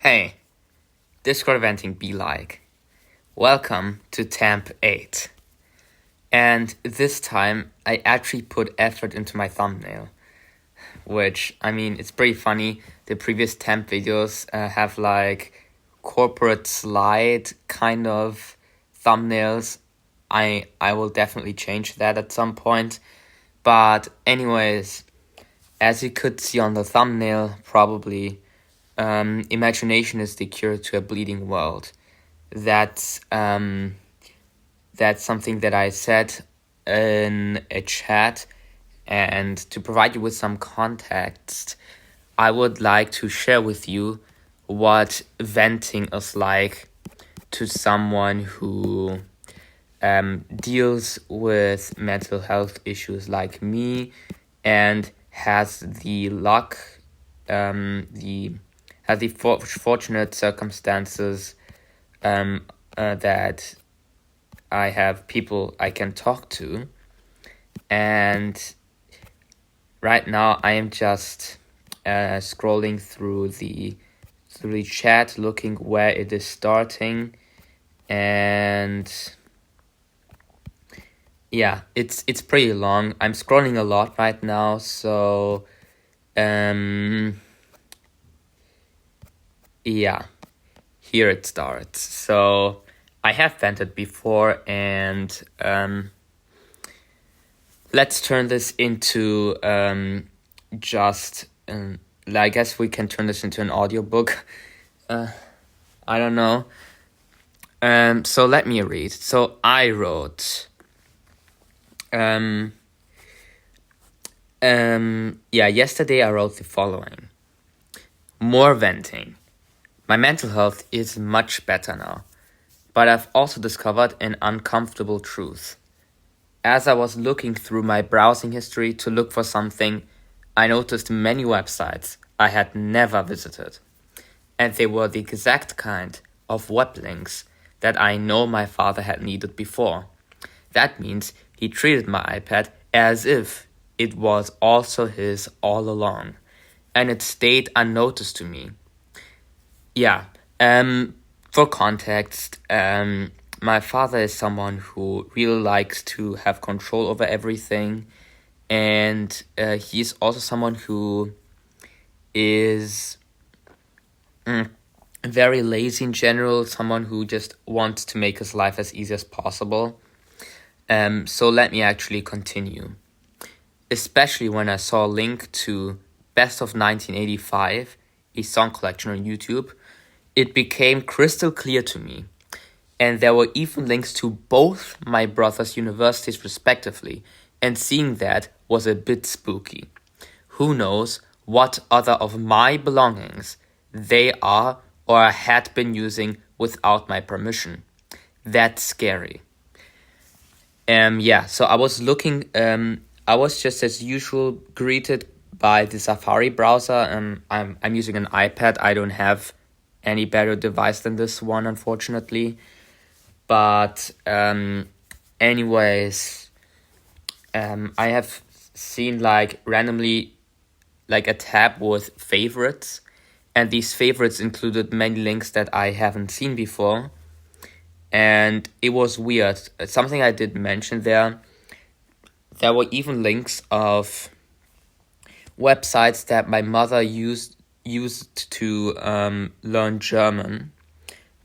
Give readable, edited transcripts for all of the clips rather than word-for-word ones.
Hey, Discord venting be like. Welcome to Temp 8. And this time, I actually put effort into my thumbnail. Which, it's pretty funny. The previous temp videos have corporate slide kind of thumbnails. I will definitely change that at some point. But anyways, as you could see on the thumbnail, probably, imagination is the cure to a bleeding world. That's something that I said in a chat, and to provide you with some context, I would like to share with you what venting is like to someone who deals with mental health issues like me and has the luck, fortunate circumstances that I have people I can talk to. And right now I am just scrolling through the chat, looking where it is starting, and yeah, it's pretty long. I'm scrolling a lot right now, so yeah, here it starts. So I have vented before, and let's turn this into I guess we can turn this into an audiobook. I don't know. So let me read. So I wrote. Yesterday I wrote the following. More venting. My mental health is much better now, but I've also discovered an uncomfortable truth. As I was looking through my browsing history to look for something, I noticed many websites I had never visited. And they were the exact kind of web links that I know my father had needed before. That means he treated my iPad as if it was also his all along, and it stayed unnoticed to me. Yeah, for context, my father is someone who really likes to have control over everything, and he's also someone who is very lazy in general, someone who just wants to make his life as easy as possible. So let me actually continue. Especially when I saw a link to Best of 1985, a song collection on YouTube, it became crystal clear to me. And there were even links to both my brother's universities respectively, and seeing that was a bit spooky. Who knows what other of my belongings they are or had been using without my permission. That's scary. So I was looking, I was just as usual greeted by the Safari browser. I'm using an iPad. I don't have any better device than this one, unfortunately. But anyways, I have seen randomly a tab with favorites, and these favorites included many links that I haven't seen before. And it was weird. Something I did mention there were even links of websites that my mother used to learn German.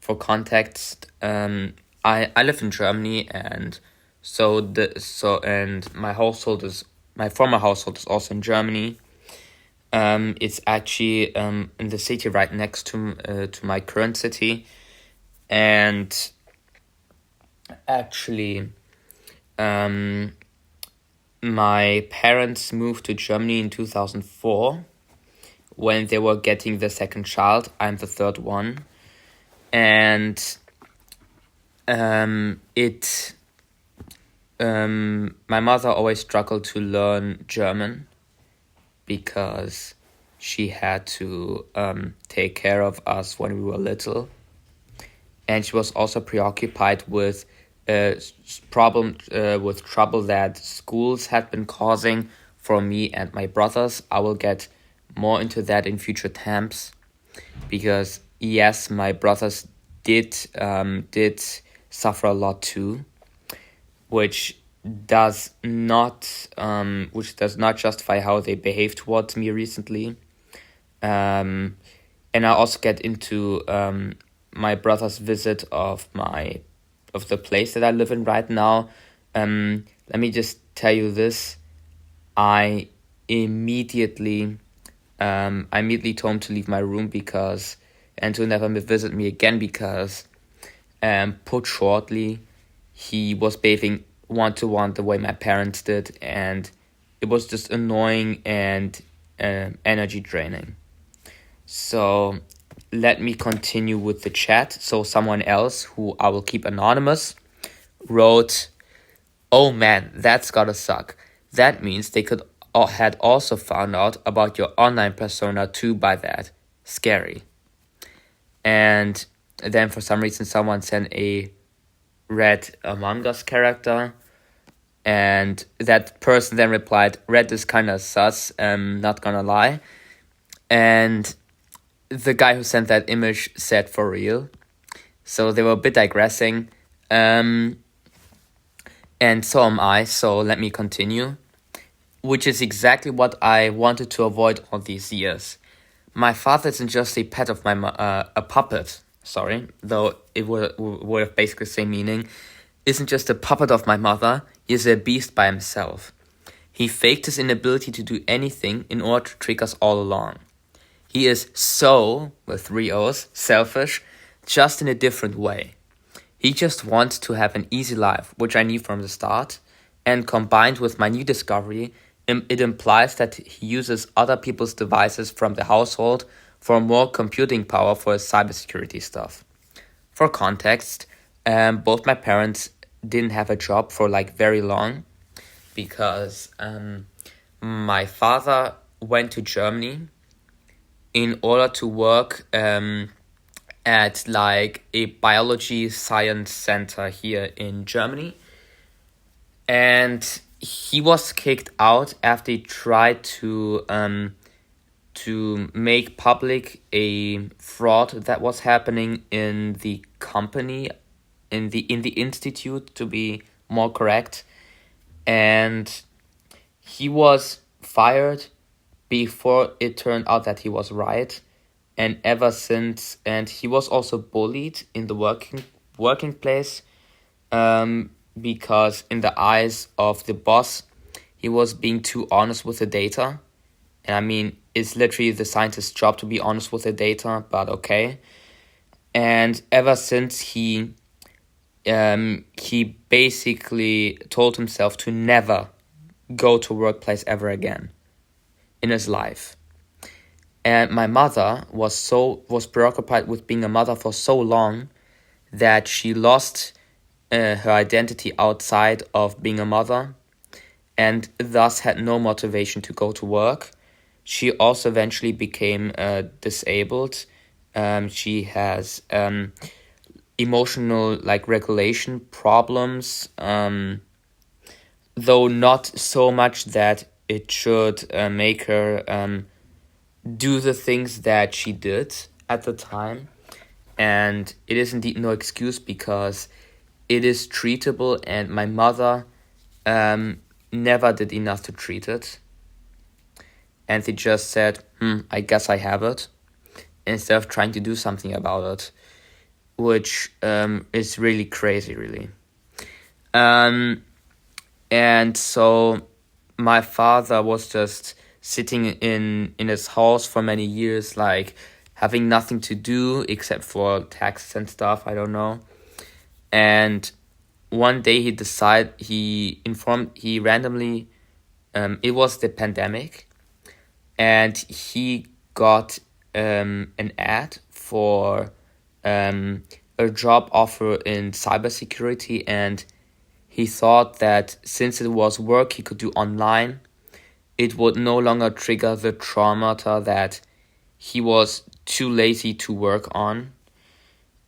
For context, I live in Germany, and my former household is also in Germany. It's actually in the city right next to my current city, and actually, my parents moved to Germany in 2004 when they were getting the second child. I'm the third one. And my mother always struggled to learn German because she had to take care of us when we were little. And she was also preoccupied with trouble that schools had been causing for me and my brothers. I will get more into that in future temps, because yes, my brothers did suffer a lot too, which does not justify how they behaved towards me recently. And I also get into my brother's visit of the place that I live in right now. Let me just tell you this: I immediately told him to leave my room and to never visit me again because, put shortly, he was bathing one-to-one the way my parents did, and it was just annoying and energy draining. So let me continue with the chat. So someone else, who I will keep anonymous, wrote, "Oh man, that's gotta suck. That means they had also found out about your online persona too by that. Scary." And then for some reason someone sent a red Among Us character, and that person then replied, "Red is kinda sus, not gonna lie." And the guy who sent that image said, "For real." So they were a bit digressing. And so am I, so let me continue. Which is exactly what I wanted to avoid all these years. My father isn't just a pet of a puppet, though it would have basically the same meaning, isn't just a puppet of my mother, he is a beast by himself. He faked his inability to do anything in order to trick us all along. He is so, with 3 O's, selfish, just in a different way. He just wants to have an easy life, which I knew from the start, and combined with my new discovery, it implies that he uses other people's devices from the household for more computing power for his cybersecurity stuff. For context, both my parents didn't have a job for very long because my father went to Germany in order to work at a biology science center here in Germany. And he was kicked out after he tried to make public a fraud that was happening in the company, in the institute, to be more correct. And he was fired before it turned out that he was right. And ever since, and he was also bullied in the working place, because in the eyes of the boss, he was being too honest with the data. And I mean, it's literally the scientist's job to be honest with the data, but okay. And ever since he basically told himself to never go to workplace ever again in his life. And my mother was preoccupied with being a mother for so long that she lost her identity outside of being a mother and thus had no motivation to go to work. She also eventually became disabled. She has emotional regulation problems, though not so much that it should make her do the things that she did at the time. And it is indeed no excuse because it is treatable, and my mother never did enough to treat it. And they just said, I guess I have it, instead of trying to do something about it, which is really crazy, really. And so my father was just sitting in his house for many years, having nothing to do except for taxes and stuff, I don't know. And one day he randomly, it was the pandemic, and he got an ad for a job offer in cybersecurity, and he thought that since it was work he could do online, it would no longer trigger the traumata that he was too lazy to work on.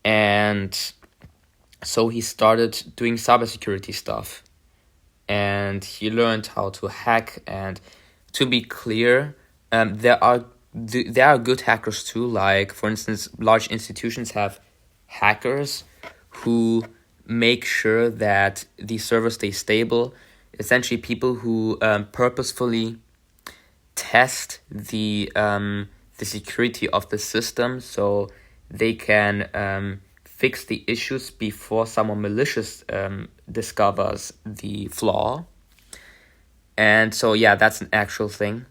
And so he started doing cybersecurity stuff. And he learned how to hack. And to be clear, there are there are good hackers too. Like, for instance, large institutions have hackers who make sure that the server stays stable. Essentially, people who purposefully test the security of the system so they can fix the issues before someone malicious discovers the flaw. And so, yeah, that's an actual thing.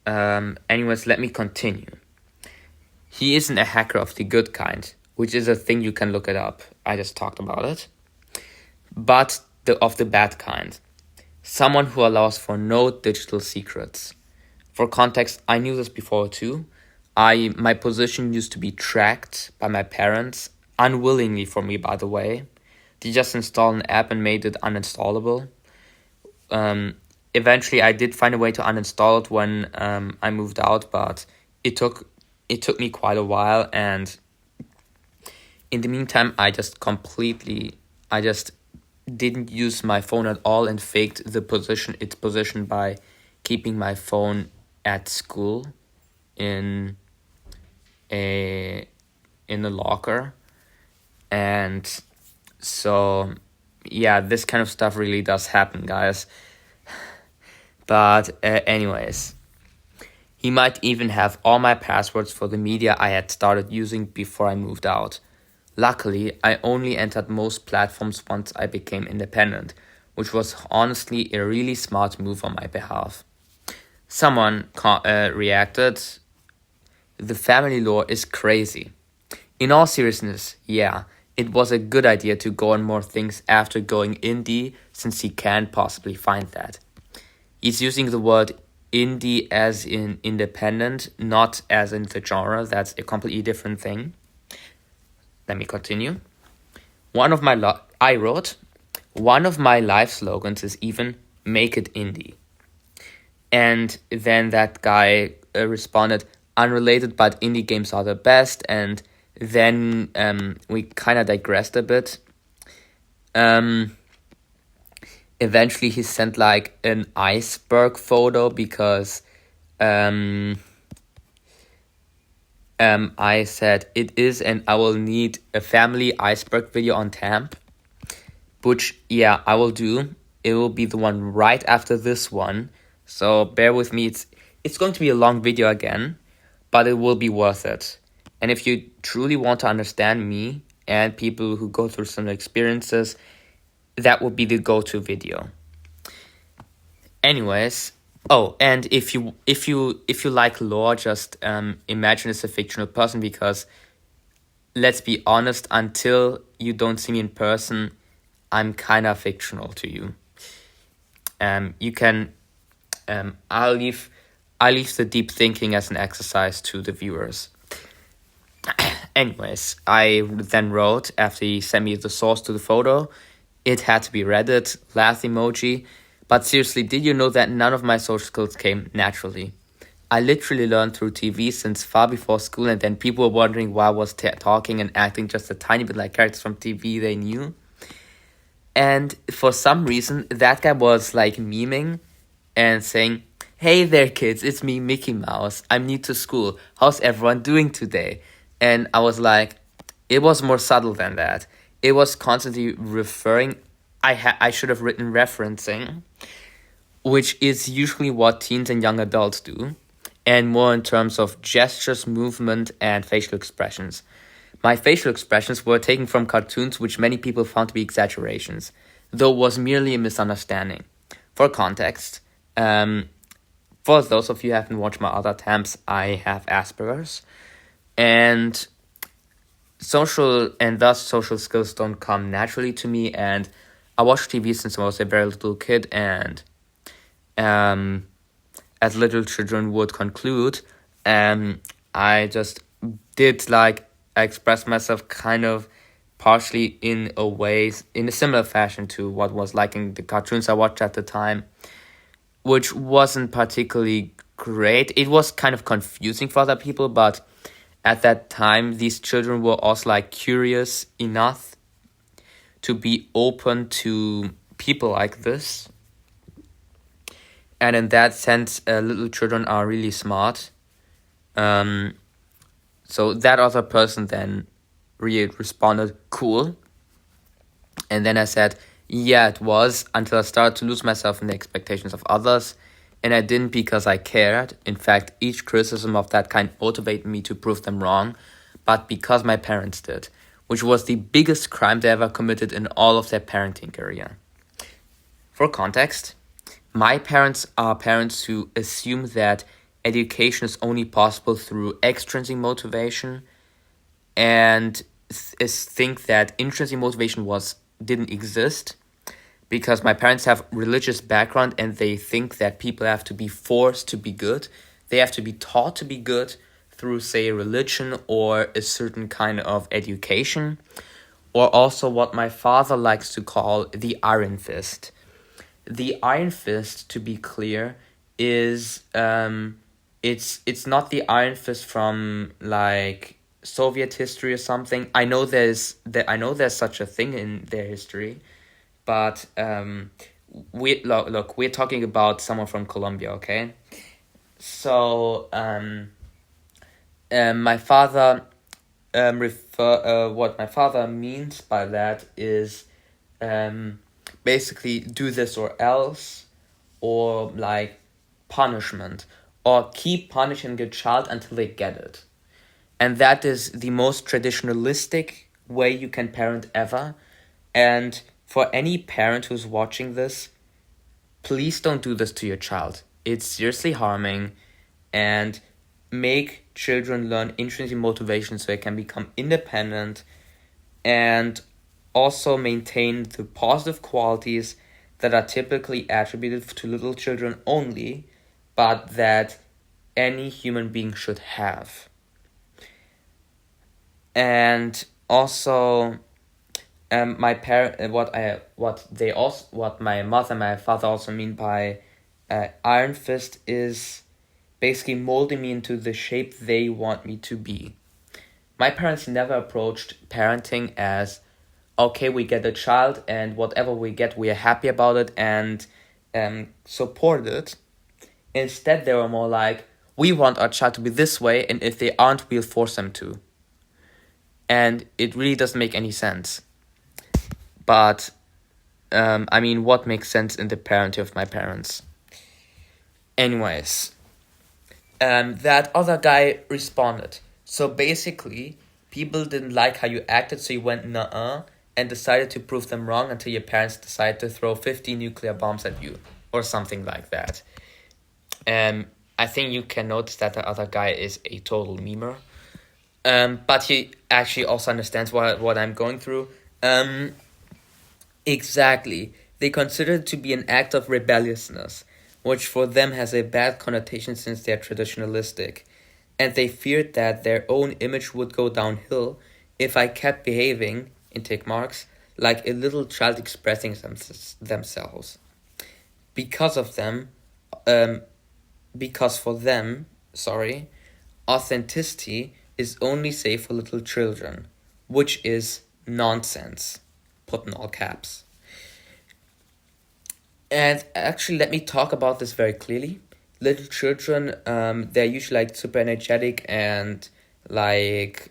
Anyways, let me continue. He isn't a hacker of the good kind, which is a thing you can look it up. I just talked about it. But of the bad kind. Someone who allows for no digital secrets. For context, I knew this before too. My position used to be tracked by my parents, unwillingly for me, by the way. They just installed an app and made it uninstallable. Eventually, I did find a way to uninstall it when I moved out, but it took me quite a while. And in the meantime, I just didn't use my phone at all and faked its position by keeping my phone at school in a locker. And so, yeah, this kind of stuff really does happen, guys. But anyways, he might even have all my passwords for the media I had started using before I moved out. Luckily, I only entered most platforms once I became independent, which was honestly a really smart move on my behalf. Someone reacted, "The family law is crazy." In all seriousness, yeah, it was a good idea to go on more things after going indie, since he can't possibly find that. He's using the word indie as in independent, not as in the genre. That's a completely different thing. Let me continue. I wrote, one of my life slogans is even "make it indie." And then that guy responded, "Unrelated, but indie games are the best." And then we kind of digressed a bit. Eventually he sent like an iceberg photo because I said it is, and I will need a family iceberg video on Tamp, which, yeah, I will do. It will be the one right after this one, so bear with me. It's going to be a long video again, but it will be worth it. And if you truly want to understand me and people who go through similar experiences, that would be the go-to video. Anyways, and if you like lore, just imagine it's a fictional person, because let's be honest, until you don't see me in person, I'm kind of fictional to you. You can I'll leave the deep thinking as an exercise to the viewers. Anyways, I then wrote, after he sent me the source to the photo, it had to be Reddit, laugh emoji. But seriously, did you know that none of my social skills came naturally? I literally learned through TV since far before school, and then people were wondering why I was talking and acting just a tiny bit like characters from TV they knew. And for some reason, that guy was like memeing and saying, "Hey there kids, it's me, Mickey Mouse. I'm new to school. How's everyone doing today?" And I was like, it was more subtle than that. It was constantly referring. I should have written referencing, which is usually what teens and young adults do, and more in terms of gestures, movement, and facial expressions. My facial expressions were taken from cartoons, which many people found to be exaggerations, though it was merely a misunderstanding. For context, for those of you who haven't watched my other attempts, I have Asperger's, and thus social skills don't come naturally to me. And I watched TV since I was a very little kid, and as little children would conclude, I just did I expressed myself kind of partially in a similar fashion to what was like in the cartoons I watched at the time, which wasn't particularly great. It was kind of confusing for other people, but at that time, these children were also curious enough to be open to people like this. And in that sense, little children are really smart. So that other person then responded, cool. And then I said, yeah, it was, until I started to lose myself in the expectations of others. And I didn't because I cared. In fact, each criticism of that kind motivated me to prove them wrong, but because my parents did, which was the biggest crime they ever committed in all of their parenting career. For context, my parents are parents who assume that education is only possible through extrinsic motivation and think that intrinsic motivation didn't exist, because my parents have religious background and they think that people have to be forced to be good. They have to be taught to be good through, say, religion or a certain kind of education, or also what my father likes to call the iron fist. The iron fist, to be clear, is it's not the iron fist from like Soviet history or something. I know there's such a thing in their history, but we're talking about someone from Colombia, okay? So my father what my father means by that is basically do this or else, or like punishment, or keep punishing your child until they get it. And that is the most traditionalistic way you can parent ever. And for any parent who's watching this, please don't do this to your child. It's seriously harming, and make children learn intrinsic motivation so they can become independent and also maintain the positive qualities that are typically attributed to little children only, but that any human being should have. And also, what my mother and my father also mean by iron fist is basically molding me into the shape they want me to be. My parents never approached parenting as, okay, we get a child and whatever we get, we are happy about it and support it. Instead, they were more like, we want our child to be this way, and if they aren't, we'll force them to. And it really doesn't make any sense. But, what makes sense in the parenting of my parents? Anyways, that other guy responded. So basically, people didn't like how you acted, so you went nuh-uh and decided to prove them wrong until your parents decided to throw 50 nuclear bombs at you, or something like that. I think you can notice that the other guy is a total memer. But he actually also understands what I'm going through. Exactly. They consider it to be an act of rebelliousness, which for them has a bad connotation since they're traditionalistic. And they feared that their own image would go downhill if I kept behaving, in tick marks, like a little child expressing themselves. Because for them, authenticity is only safe for little children, which is nonsense, put in all caps. And actually, let me talk about this very clearly. Little children, they're usually like super energetic and like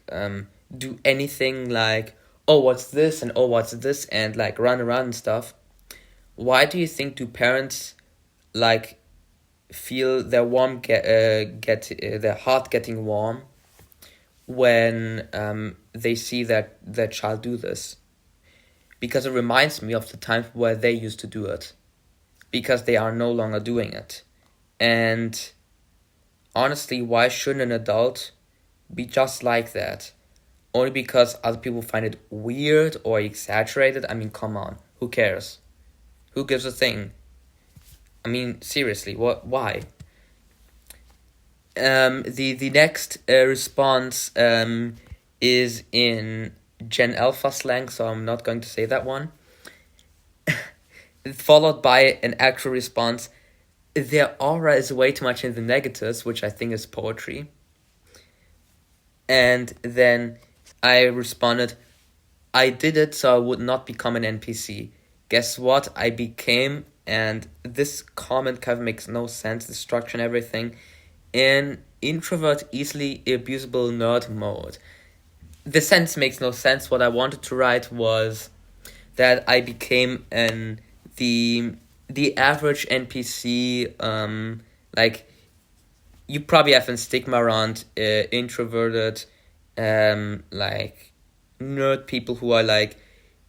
do anything like, oh, what's this, and oh, what's this, and like run around and stuff. Why do you think do parents like feel their their heart getting warm when they see that their child do this? Because it reminds me of the time where they used to do it, because they are no longer doing it. And honestly, why shouldn't an adult be just like that? Only because other people find it weird or exaggerated? I mean, come on, who cares? Who gives a thing? I mean, seriously, why? The next response is in Gen Alpha slang, so I'm not going to say that one. Followed by an actual response. Their aura is way too much in the negatives, which I think is poetry. And then I responded, I did it so I would not become an NPC. Guess what? I became, and this comment kind of makes no sense, the structure and everything. In introvert, easily abusable nerd mode. The sentence makes no sense. What I wanted to write was that I became the average NPC. Like, you probably have a stigma around introverted, like nerd people who are like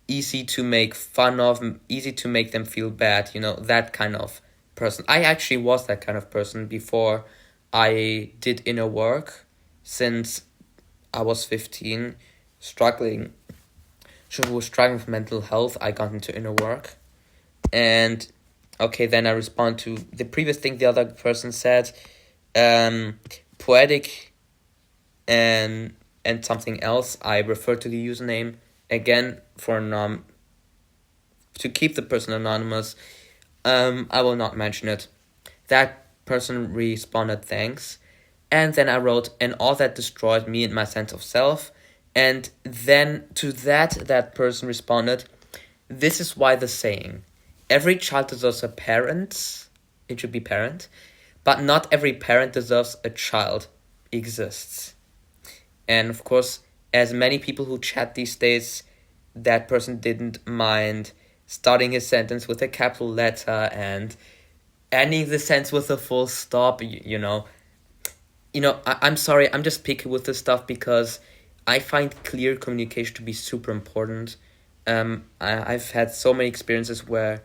easy to make fun of, easy to make them feel bad. That kind of person. I actually was that kind of person before I did inner work, since I was 15, struggling. So was struggling with mental health. I got into inner work, and okay, then I respond to the previous thing the other person said. Poetic and something else. I refer to the username again for to keep the person anonymous. I will not mention it. That person responded thanks, and then I wrote, and all that destroyed me and my sense of self. And then to that person responded, this is why the saying, every child deserves a parent, it should be parent, but not every parent deserves a child, exists. And of course, as many people who chat these days, that person didn't mind starting his sentence with a capital letter and ending the sentence with a full stop. I'm sorry, I'm just picky with this stuff because I find clear communication to be super important. I've had so many experiences where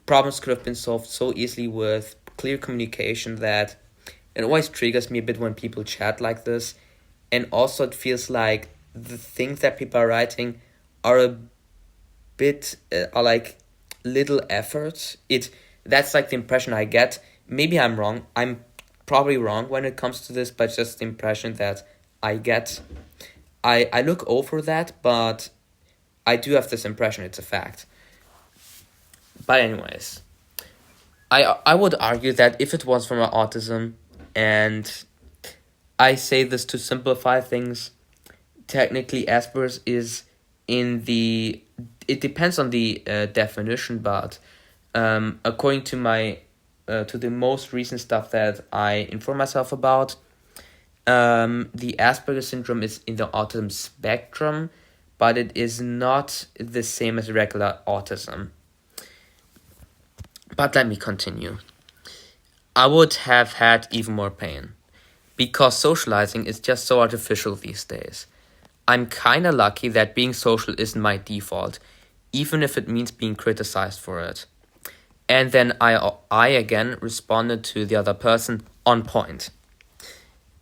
problems could have been solved so easily with clear communication that it always triggers me a bit when people chat like this. And also it feels like the things that people are writing are a bit, are like little efforts. That's like the impression I get. Maybe I'm wrong. I'm probably wrong when it comes to this, but just the impression that I get. I look over that, but I do have this impression, it's a fact. But anyways, I would argue that if it was from my autism, and I say this to simplify things, technically Asperger's is it depends on the definition, but according to my to the most recent stuff that I inform myself about, the Asperger syndrome is in the autism spectrum, but it is not the same as regular autism. But let me continue. I would have had even more pain, because socializing is just so artificial these days. I'm kinda lucky that being social isn't my default, even if it means being criticized for it. And then I again responded to the other person on point.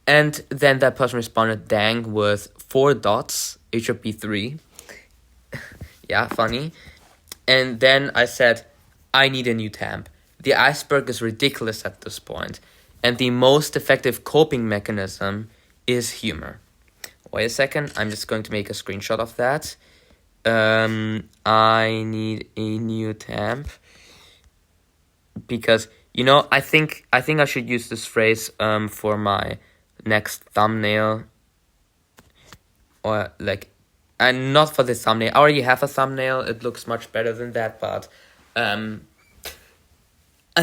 And then that person responded dang with 4 dots, it should be 3. Yeah, funny. And then I said, I need a new temp. The iceberg is ridiculous at this point, and the most effective coping mechanism is humor. Wait a second, I'm just going to make a screenshot of that. I need a new temp. Because, I think I should use this phrase for my next thumbnail. Or and not for the thumbnail. I already have a thumbnail. It looks much better than that, but I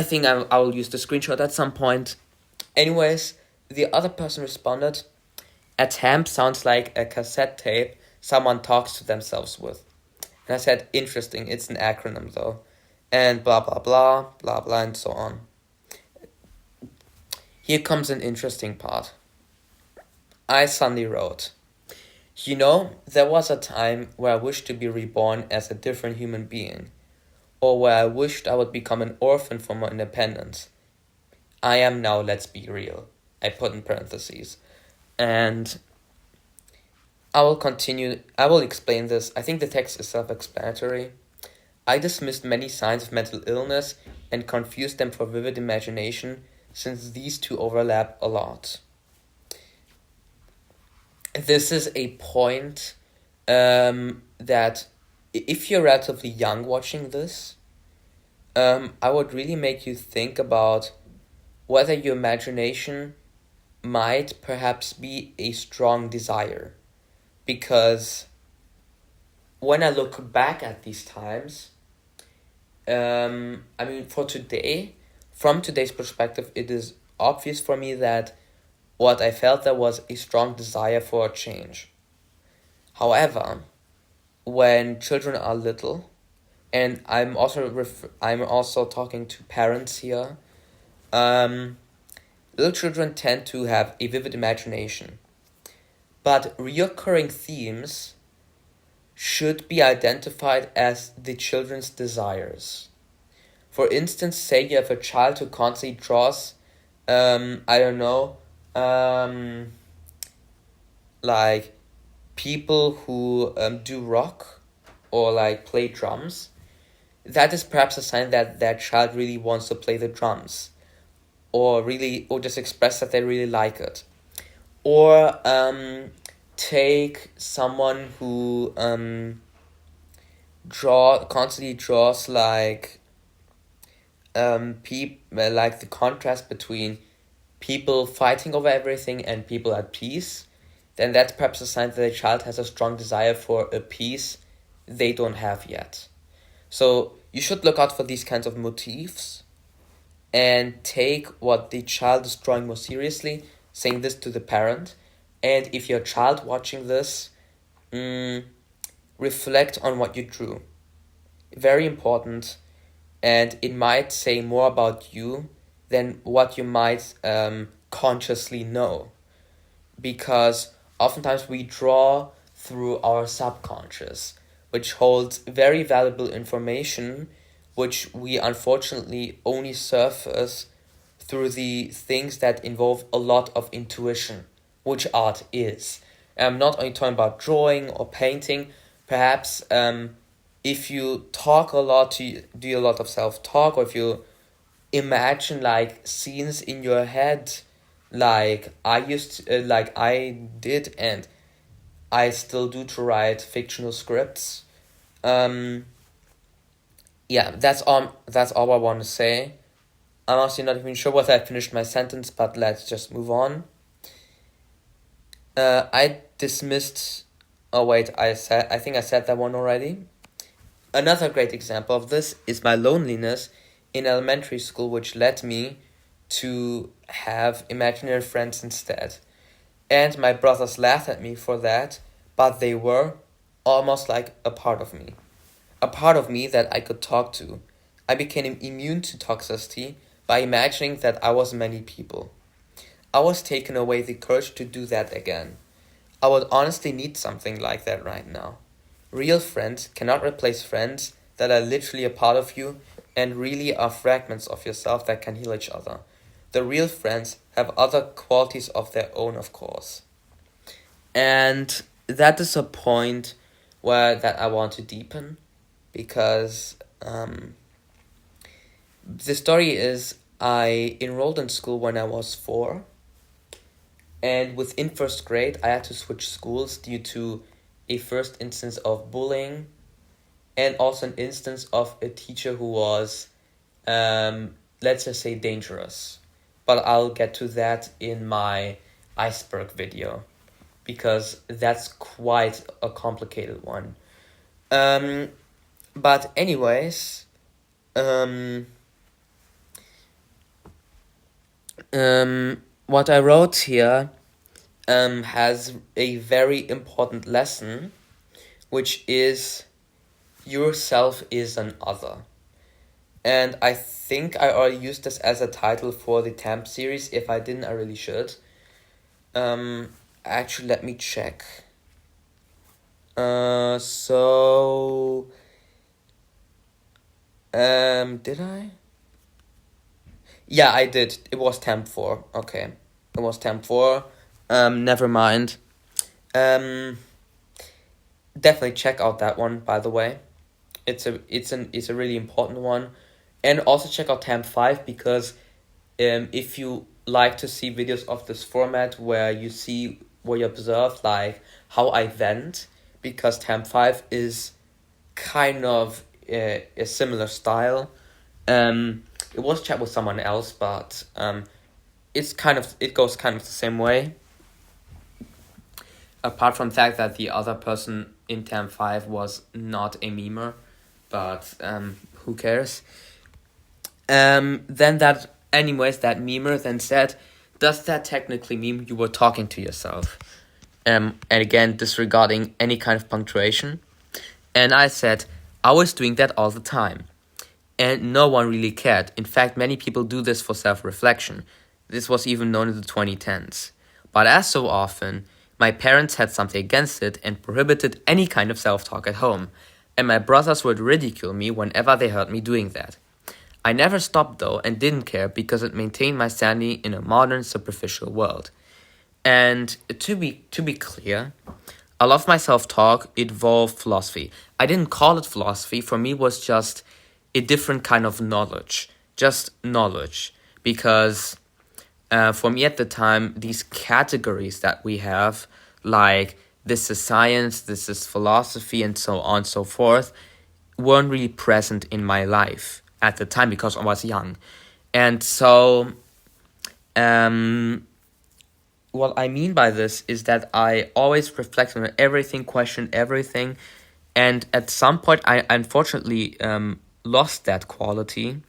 think I will use the screenshot at some point. Anyways, the other person responded, a temp sounds like a cassette tape someone talks to themselves with. And I said, interesting, it's an acronym though. And blah, blah, blah, blah, blah, and so on. Here comes an interesting part. I suddenly wrote, there was a time where I wished to be reborn as a different human being, or where I wished I would become an orphan for my independence. I am now, let's be real. I put in parentheses. And I will explain this. I think the text is self-explanatory. I dismissed many signs of mental illness and confused them for vivid imagination, since these two overlap a lot. This is a point that if you're relatively young watching this, I would really make you think about whether your imagination might perhaps be a strong desire. Because when I look back at these times, from today's perspective, it is obvious for me that what I felt there was a strong desire for a change. However, when children are little, and I'm also talking to parents here, little children tend to have a vivid imagination, but recurring themes should be identified as the children's desires. For instance, say you have a child who constantly draws, like people who do rock or like play drums. That is perhaps a sign that that child really wants to play the drums, or just express that they really like it. Or take someone who constantly draws like like the contrast between people fighting over everything and people at peace, then that's perhaps a sign that the child has a strong desire for a peace they don't have yet. So you should look out for these kinds of motifs and take what the child is drawing more seriously, saying this to the parent. And if your child watching this, reflect on what you drew. Very important, and it might say more about you than what you might consciously know. Because oftentimes we draw through our subconscious, which holds very valuable information, which we unfortunately only surface through the things that involve a lot of intuition, which art is. I'm not only talking about drawing or painting. Perhaps if you talk a lot, you do a lot of self-talk, or if you imagine like scenes in your head, like I did, and I still do, to write fictional scripts. Yeah, that's all I want to say. I'm honestly not even sure whether I finished my sentence, but let's just move on. I dismissed... Oh wait, I think I said that one already. Another great example of this is my loneliness in elementary school, which led me to have imaginary friends instead. And my brothers laughed at me for that, but they were almost like a part of me. A part of me that I could talk to. I became immune to toxicity by imagining that I was many people. I was taken away the courage to do that again. I would honestly need something like that right now. Real friends cannot replace friends that are literally a part of you and really are fragments of yourself that can heal each other. The real friends have other qualities of their own, of course. And that is a point that I want to deepen, because the story is I enrolled in school when I was 4. And within first grade, I had to switch schools due to a first instance of bullying, and also an instance of a teacher who was, let's just say, dangerous. But I'll get to that in my iceberg video, because that's quite a complicated one. But anyways, what I wrote here has a very important lesson, which is yourself is an other. And I think I already used this as a title for the TAMP series. If I didn't, I really should. Actually, let me check. Did I? Yeah, I did. It was TAMP 4. Okay. It was TAMP 4. Never mind. Definitely check out that one, by the way. It's a really important one. And also check out TAMP 5, because if you like to see videos of this format where you observe like how I vent, because TAMP 5 is kind of a similar style. It was chat with someone else, but it goes kind of the same way. Apart from the fact that the other person in TAMP 5 was not a memer, but who cares? That memer then said, does that technically mean you were talking to yourself? And again, disregarding any kind of punctuation. And I said, I was doing that all the time. And no one really cared. In fact, many people do this for self-reflection. This was even known in the 2010s. But as so often, my parents had something against it and prohibited any kind of self-talk at home. And my brothers would ridicule me whenever they heard me doing that. I never stopped though and didn't care because it maintained my sanity in a modern, superficial world. And to be clear, a lot of my self-talk involved philosophy. I didn't call it philosophy. For me, it was just a different kind of knowledge. Just knowledge. Because for me at the time, these categories that we have, like this is science, this is philosophy, and so on and so forth, weren't really present in my life at the time because I was young. And so, what I mean by this is that I always reflect on everything, question everything, and at some point I unfortunately lost that quality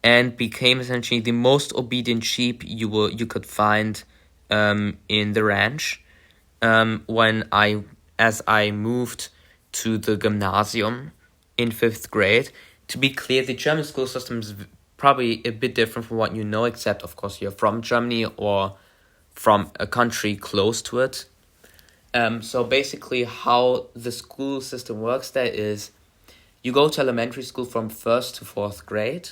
and became essentially the most obedient sheep you could find in the ranch. As I moved to the gymnasium in 5th grade. To be clear, the German school system is probably a bit different from what you know, except of course you're from Germany or from a country close to it. So basically how the school system works there is you go to elementary school from 1st to 4th grade.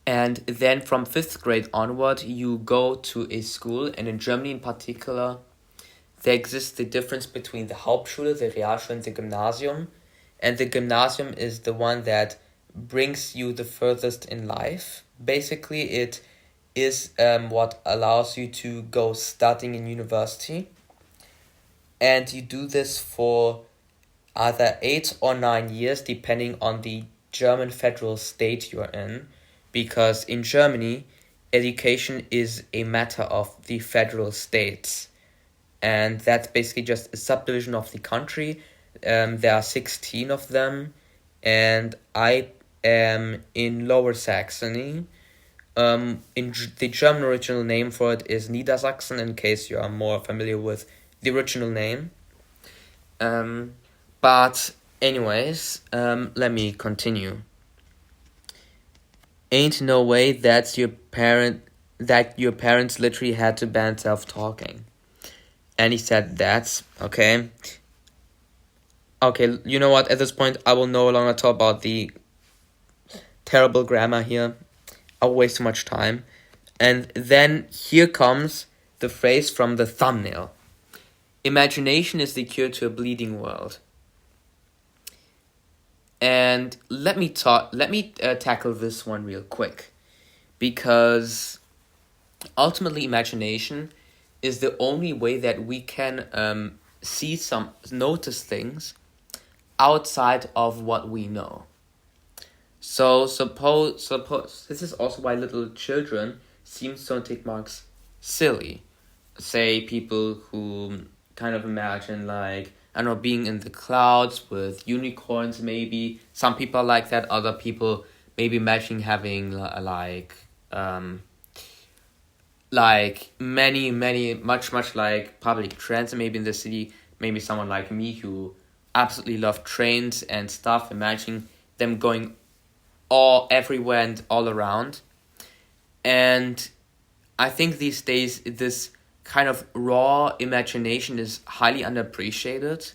And then from 5th grade onward, you go to a school. And in Germany in particular, there exists the difference between the Hauptschule, the Realschule, and the Gymnasium. And the Gymnasium is the one that brings you the furthest in life. Basically, it is what allows you to go studying in university. And you do this for either 8 or 9 years, depending on the German federal state you're in. Because in Germany, education is a matter of the federal states. And that's basically just a subdivision of the country. There are 16 of them. And I am in Lower Saxony. The German original name for it is Niedersachsen, in case you are more familiar with the original name. But anyways, let me continue. Ain't no way that your parents literally had to ban self-talking. And he said that's okay. Okay, you know what? At this point, I will no longer talk about the terrible grammar here. I'll waste too much time. And then here comes the phrase from the thumbnail. Imagination is the cure to a bleeding world. And let me tackle this one real quick, because ultimately imagination is the only way that we can notice things outside of what we know. So suppose this is also why little children seem so tick marks silly. Say people who kind of imagine like, I don't know, being in the clouds with unicorns maybe. Some people are like that. Other people maybe imagine having like much like public transit maybe in the city. Maybe someone like me who absolutely love trains and stuff, imagine them going everywhere and all around. And I think these days this kind of raw imagination is highly underappreciated,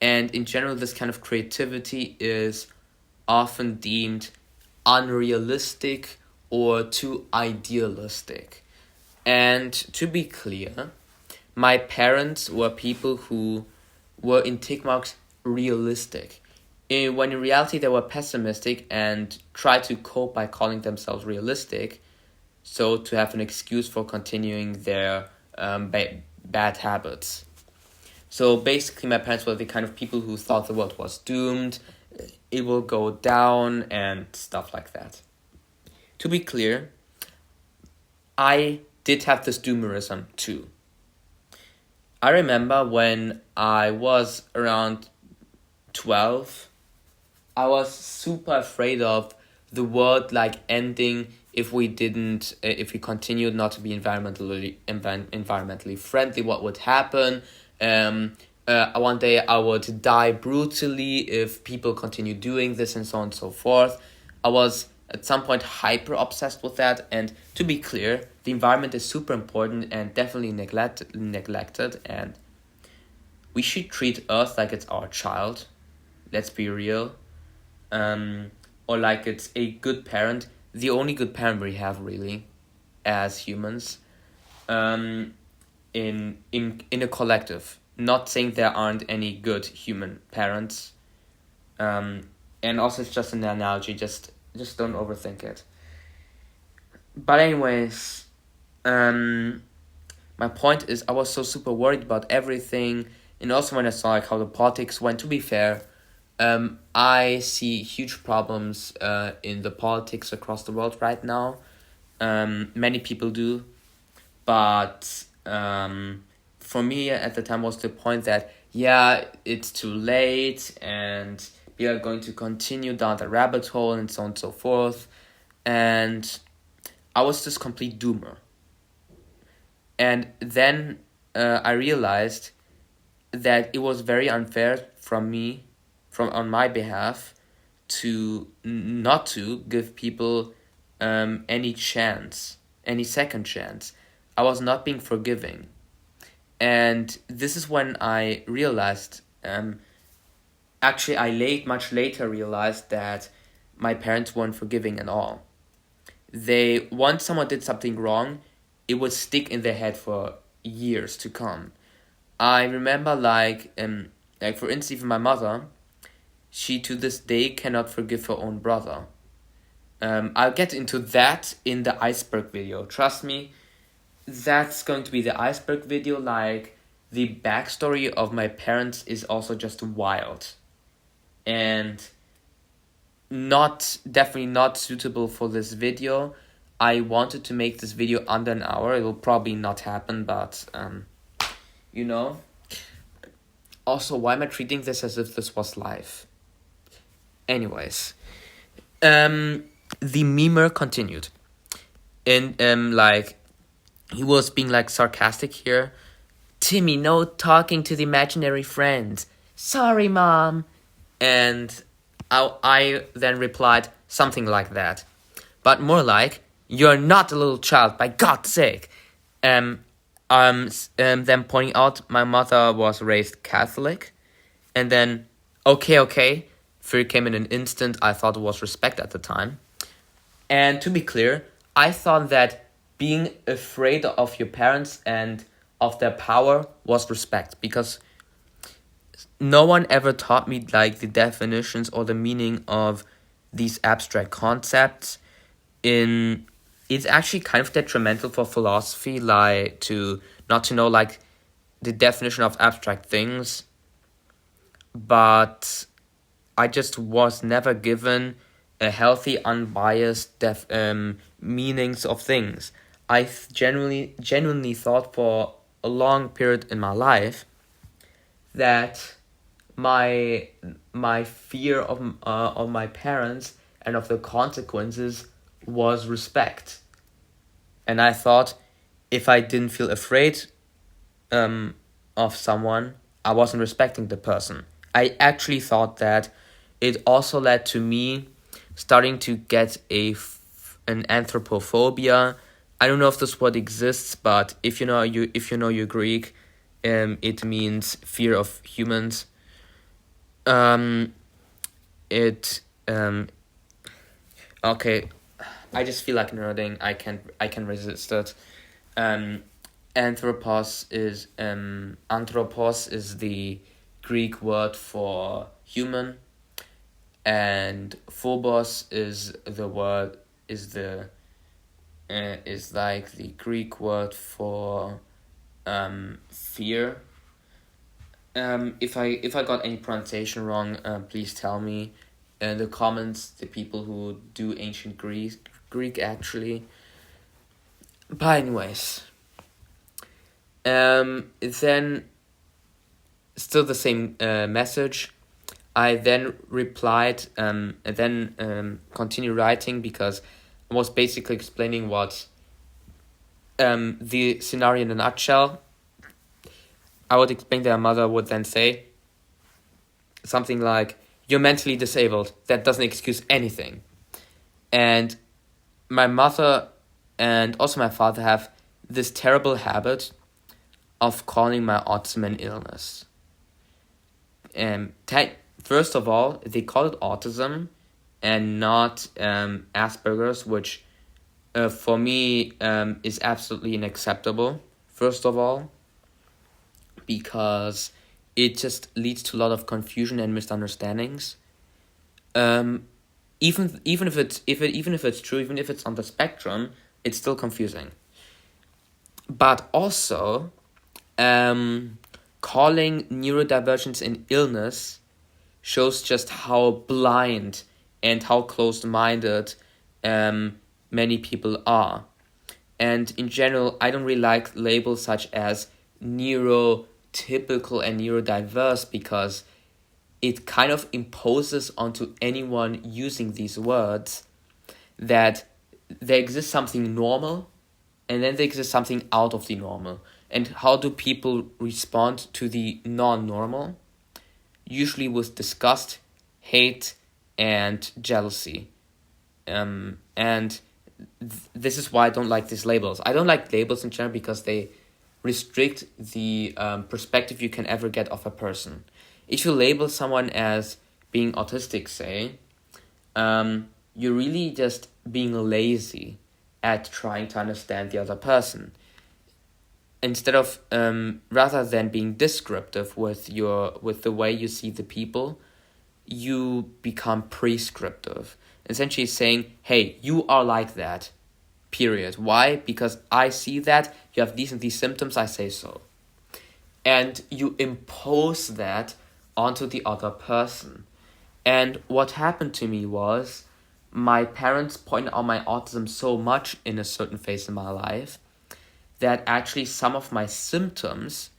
and in general this kind of creativity is often deemed unrealistic or too idealistic. And to be clear, my parents were people who were in tick marks realistic, when in reality they were pessimistic and tried to cope by calling themselves realistic, so to have an excuse for continuing their bad habits. So basically my parents were the kind of people who thought the world was doomed, it will go down and stuff like that. To be clear, I did have this doomerism too. I remember when I was around 12, I was super afraid of the world like ending if we didn't, if we continued not to be environmentally friendly, what would happen? One day I would die brutally if people continue doing this, and so on and so forth. I was at some point hyper obsessed with that, and to be clear, the environment is super important and definitely neglected, and we should treat Earth like it's our child. Let's be real. Or like it's a good parent, the only good parent we have really, as humans, in a collective. Not saying there aren't any good human parents, and also it's just an analogy. Just don't overthink it. But anyways, my point is I was so super worried about everything, and also when I saw like how the politics went. To be fair, I see huge problems in the politics across the world right now. Many people do, but for me at the time was the point that it's too late and we are going to continue down the rabbit hole and so on and so forth, and I was this complete doomer. And then I realized that it was very unfair on my behalf, to not to give people any second chance. I was not being forgiving. And this is when I realized, much later realized that my parents weren't forgiving at all. Once someone did something wrong, it would stick in their head for years to come. I remember like for instance, even my mother, she to this day cannot forgive her own brother. I'll get into that in the iceberg video. Trust me, that's going to be the iceberg video. Like, the backstory of my parents is also just wild. And definitely not suitable for this video. I wanted to make this video under an hour. It will probably not happen, but, Also, why am I treating this as if this was live? Anyways, the memer continued, and he was being like sarcastic here. Timmy, no talking to the imaginary friend. Sorry, Mom. And I then replied something like that, but more like, "You're not a little child, by God's sake." Then pointing out my mother was raised Catholic, and then okay. Fear came in an instant. I thought it was respect at the time. And to be clear, I thought that being afraid of your parents and of their power was respect, because no one ever taught me like the definitions or the meaning of these abstract concepts. It's actually kind of detrimental for philosophy, like to not to know like the definition of abstract things. But I just was never given a healthy, unbiased meanings of things. I genuinely thought for a long period in my life that my fear of my parents and of the consequences was respect. And I thought if I didn't feel afraid of someone, I wasn't respecting the person. I actually thought that. It also led to me starting to get an anthropophobia. I don't know if this word exists, but if you know your Greek, it means fear of humans. Okay, I just feel like nerding. I can resist it. Anthropos is the Greek word for human. And phobos is like the Greek word for fear. If I got any pronunciation wrong, please tell me in the comments. The people who do ancient Greek actually. But anyways, then still the same message. I then replied, and then continued writing because was basically explaining what the scenario in a nutshell. I would explain that a mother would then say something like, "You're mentally disabled. That doesn't excuse anything." And my mother and also my father have this terrible habit of calling my autism an illness. First of all, they call it autism and not Asperger's, which for me is absolutely unacceptable, first of all, because it just leads to a lot of confusion and misunderstandings. Even if it's true, even if it's on the spectrum, it's still confusing. But also, calling neurodivergence an illness shows just how blind and how closed-minded many people are. And in general, I don't really like labels such as neurotypical and neurodiverse because it kind of imposes onto anyone using these words that there exists something normal and then there exists something out of the normal. And how do people respond to the non-normal? Usually with disgust, hate, and jealousy. This is why I don't like these labels. I don't like labels in general because they restrict the perspective you can ever get of a person. If you label someone as being autistic, say, you're really just being lazy at trying to understand the other person. Instead of, rather than being descriptive with the way you see the people, you become prescriptive. Essentially saying, hey, you are like that, period. Why? Because I see that, you have these and these symptoms, I say so. And you impose that onto the other person. And what happened to me was, my parents pointed out my autism so much in a certain phase in my life that actually some of my symptoms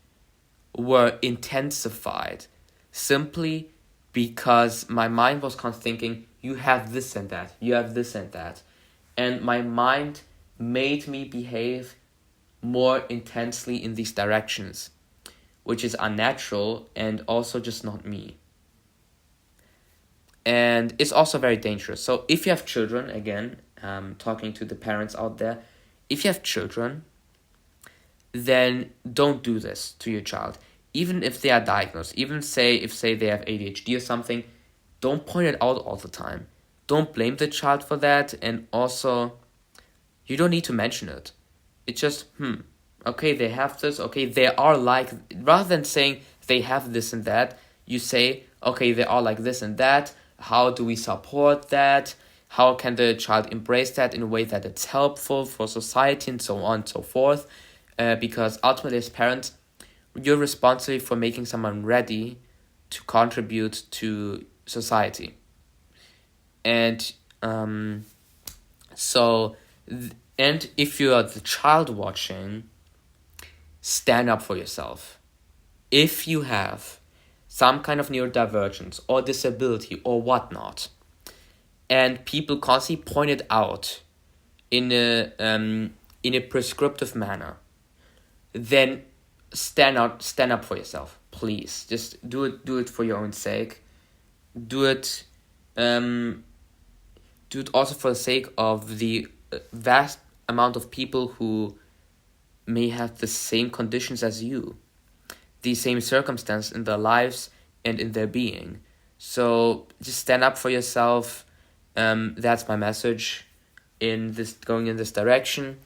were intensified simply because my mind was constantly thinking, you have this and that, you have this and that. And my mind made me behave more intensely in these directions, which is unnatural and also just not me. And it's also very dangerous. So if you have children, again, talking to the parents out there, if you have children, then don't do this to your child. Even if they are diagnosed, even if they have ADHD or something, don't point it out all the time. Don't blame the child for that, and also, you don't need to mention it. It's just, okay, they have this, okay, they are like, rather than saying they have this and that, you say, okay, they are like this and that, how do we support that? How can the child embrace that in a way that it's helpful for society and so on and so forth? Because ultimately as parents, you're responsible for making someone ready to contribute to society. And and if you are the child watching, stand up for yourself. If you have some kind of neurodivergence or disability or whatnot, and people constantly point it out in a prescriptive manner, then stand up for yourself, please. Just do it for your own sake. Do it also for the sake of the vast amount of people who may have the same conditions as you, the same circumstance in their lives and in their being. So just stand up for yourself. That's my message going in this direction.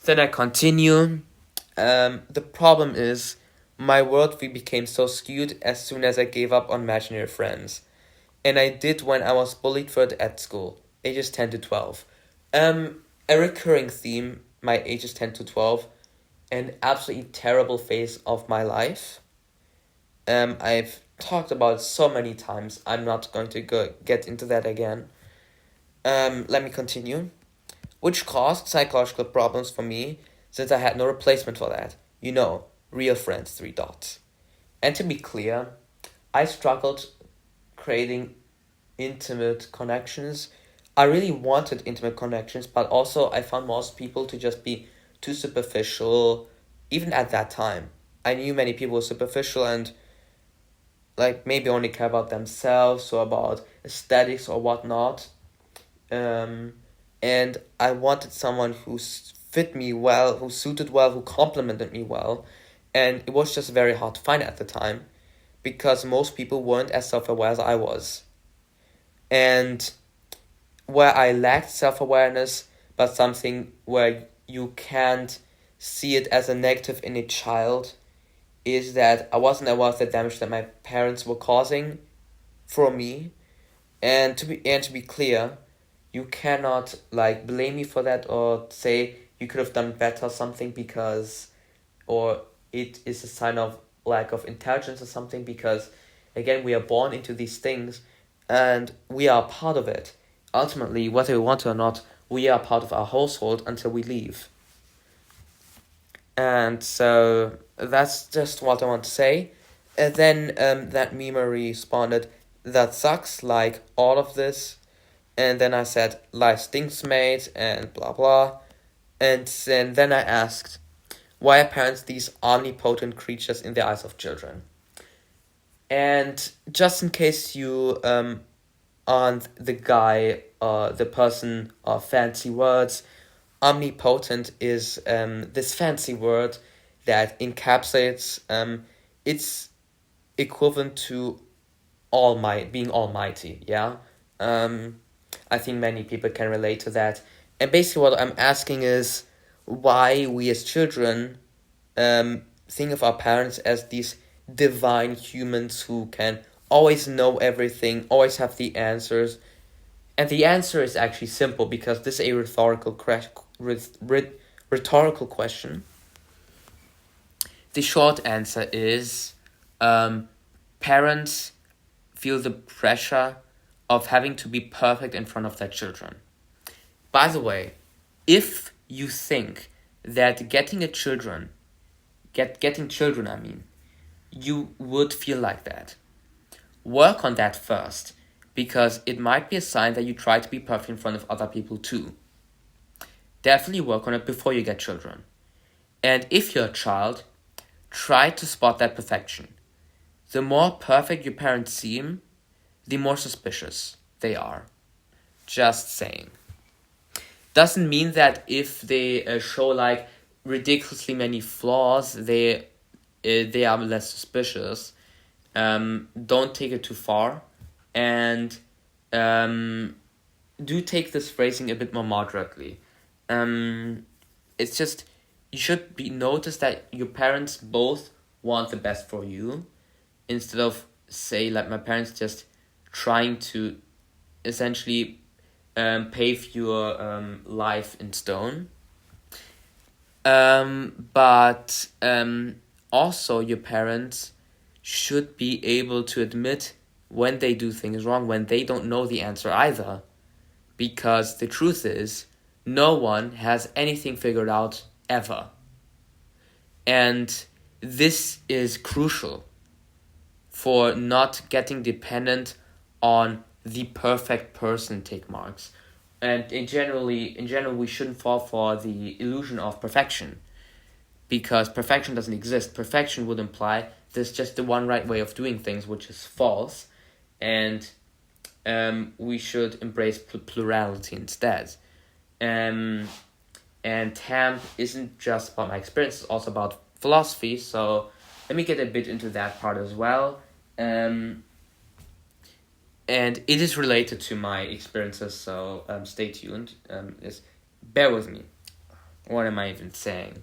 Then I continue. The problem is my worldview became so skewed as soon as I gave up on imaginary friends. And I did when I was bullied for it at school, ages 10 to 12. A recurring theme, my ages 10 to 12, an absolutely terrible phase of my life. I've talked about it so many times, I'm not going to get into that again. Let me continue. Which caused psychological problems for me, since I had no replacement for that. Real friends, 3 dots. And to be clear, I struggled creating intimate connections. I really wanted intimate connections, but also I found most people to just be too superficial, even at that time. I knew many people were superficial and like maybe only care about themselves or about aesthetics or whatnot. Um, and I wanted someone who fit me well, who suited well, who complimented me well. And it was just very hard to find at the time because most people weren't as self aware as I was. And where I lacked self awareness, but something where you can't see it as a negative in a child, is that I wasn't aware of the damage that my parents were causing for me. And to be clear, you cannot like blame me for that or say you could have done better something because or it is a sign of lack of intelligence or something because again we are born into these things and we are part of it. Ultimately, whether we want to or not, we are part of our household until we leave. And so that's just what I want to say. And then that memer responded, "That sucks, like all of this." And then I said, "Life stinks, mate," and blah blah. And then I asked, "Why are parents these omnipotent creatures in the eyes of children?" And just in case you aren't the guy or the person of fancy words, omnipotent is this fancy word that encapsulates it's equivalent to being almighty, yeah. I think many people can relate to that. And basically what I'm asking is why we as children think of our parents as these divine humans who can always know everything, always have the answers. And the answer is actually simple because this is a rhetorical question. The short answer is parents feel the pressure of having to be perfect in front of their children. By the way, if you think that getting children, I mean, you would feel like that, work on that first, because it might be a sign that you try to be perfect in front of other people too. Definitely work on it before you get children. And if you're a child, try to spot that perfection. The more perfect your parents seem, the more suspicious they are. Just saying. Doesn't mean that if they show like ridiculously many flaws, they are less suspicious. Don't take it too far, and do take this phrasing a bit more moderately. It's just you should be noticed that your parents both want the best for you, instead of say like my parents just trying to essentially pave your life in stone. But also your parents should be able to admit when they do things wrong, when they don't know the answer either. Because the truth is, no one has anything figured out ever. And this is crucial for not getting dependent on the perfect person tick marks. And in general, we shouldn't fall for the illusion of perfection, because perfection doesn't exist. Perfection would imply there's just the one right way of doing things, which is false, and we should embrace plurality instead. And TAMP isn't just about my experience, it's also about philosophy, so let me get a bit into that part as well. And it is related to my experiences, so stay tuned. Bear with me. What am I even saying?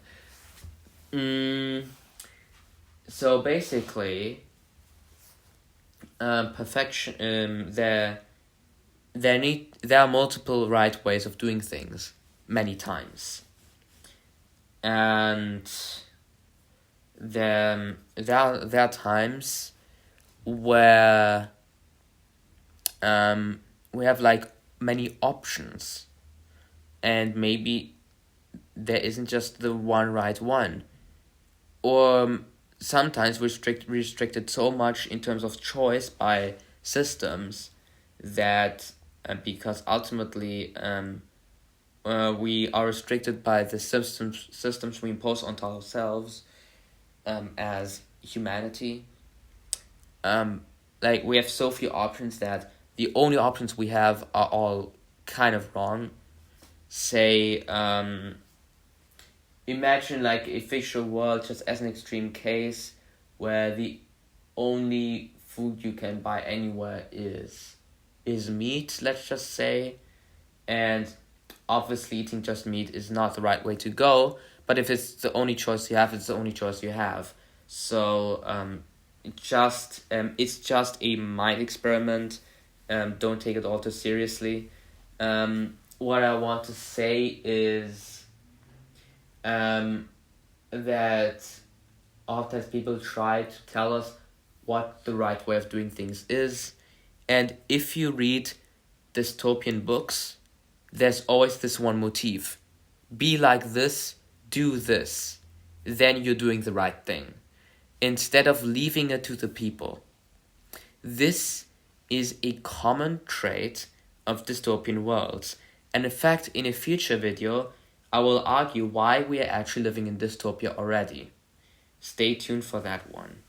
So basically, perfection. There are multiple right ways of doing things, many times, and there are times where we have like many options, and maybe there isn't just the one right one, or sometimes we're restricted so much in terms of choice by systems that because ultimately we are restricted by the systems we impose onto ourselves as humanity. Like we have so few options that the only options we have are all kind of wrong. Say, imagine like a fictional world just as an extreme case where the only food you can buy anywhere is meat, let's just say, and obviously eating just meat is not the right way to go, but if it's the only choice you have, it's the only choice you have. So it's just a mind experiment. Don't take it all too seriously. What I want to say is that oftentimes people try to tell us what the right way of doing things is, and if you read dystopian books, there's always this one motif: be like this, do this, then you're doing the right thing, instead of leaving it to the people. This is a common trait of dystopian worlds, and in fact, in a future video, I will argue why we are actually living in dystopia already. Stay tuned for that one.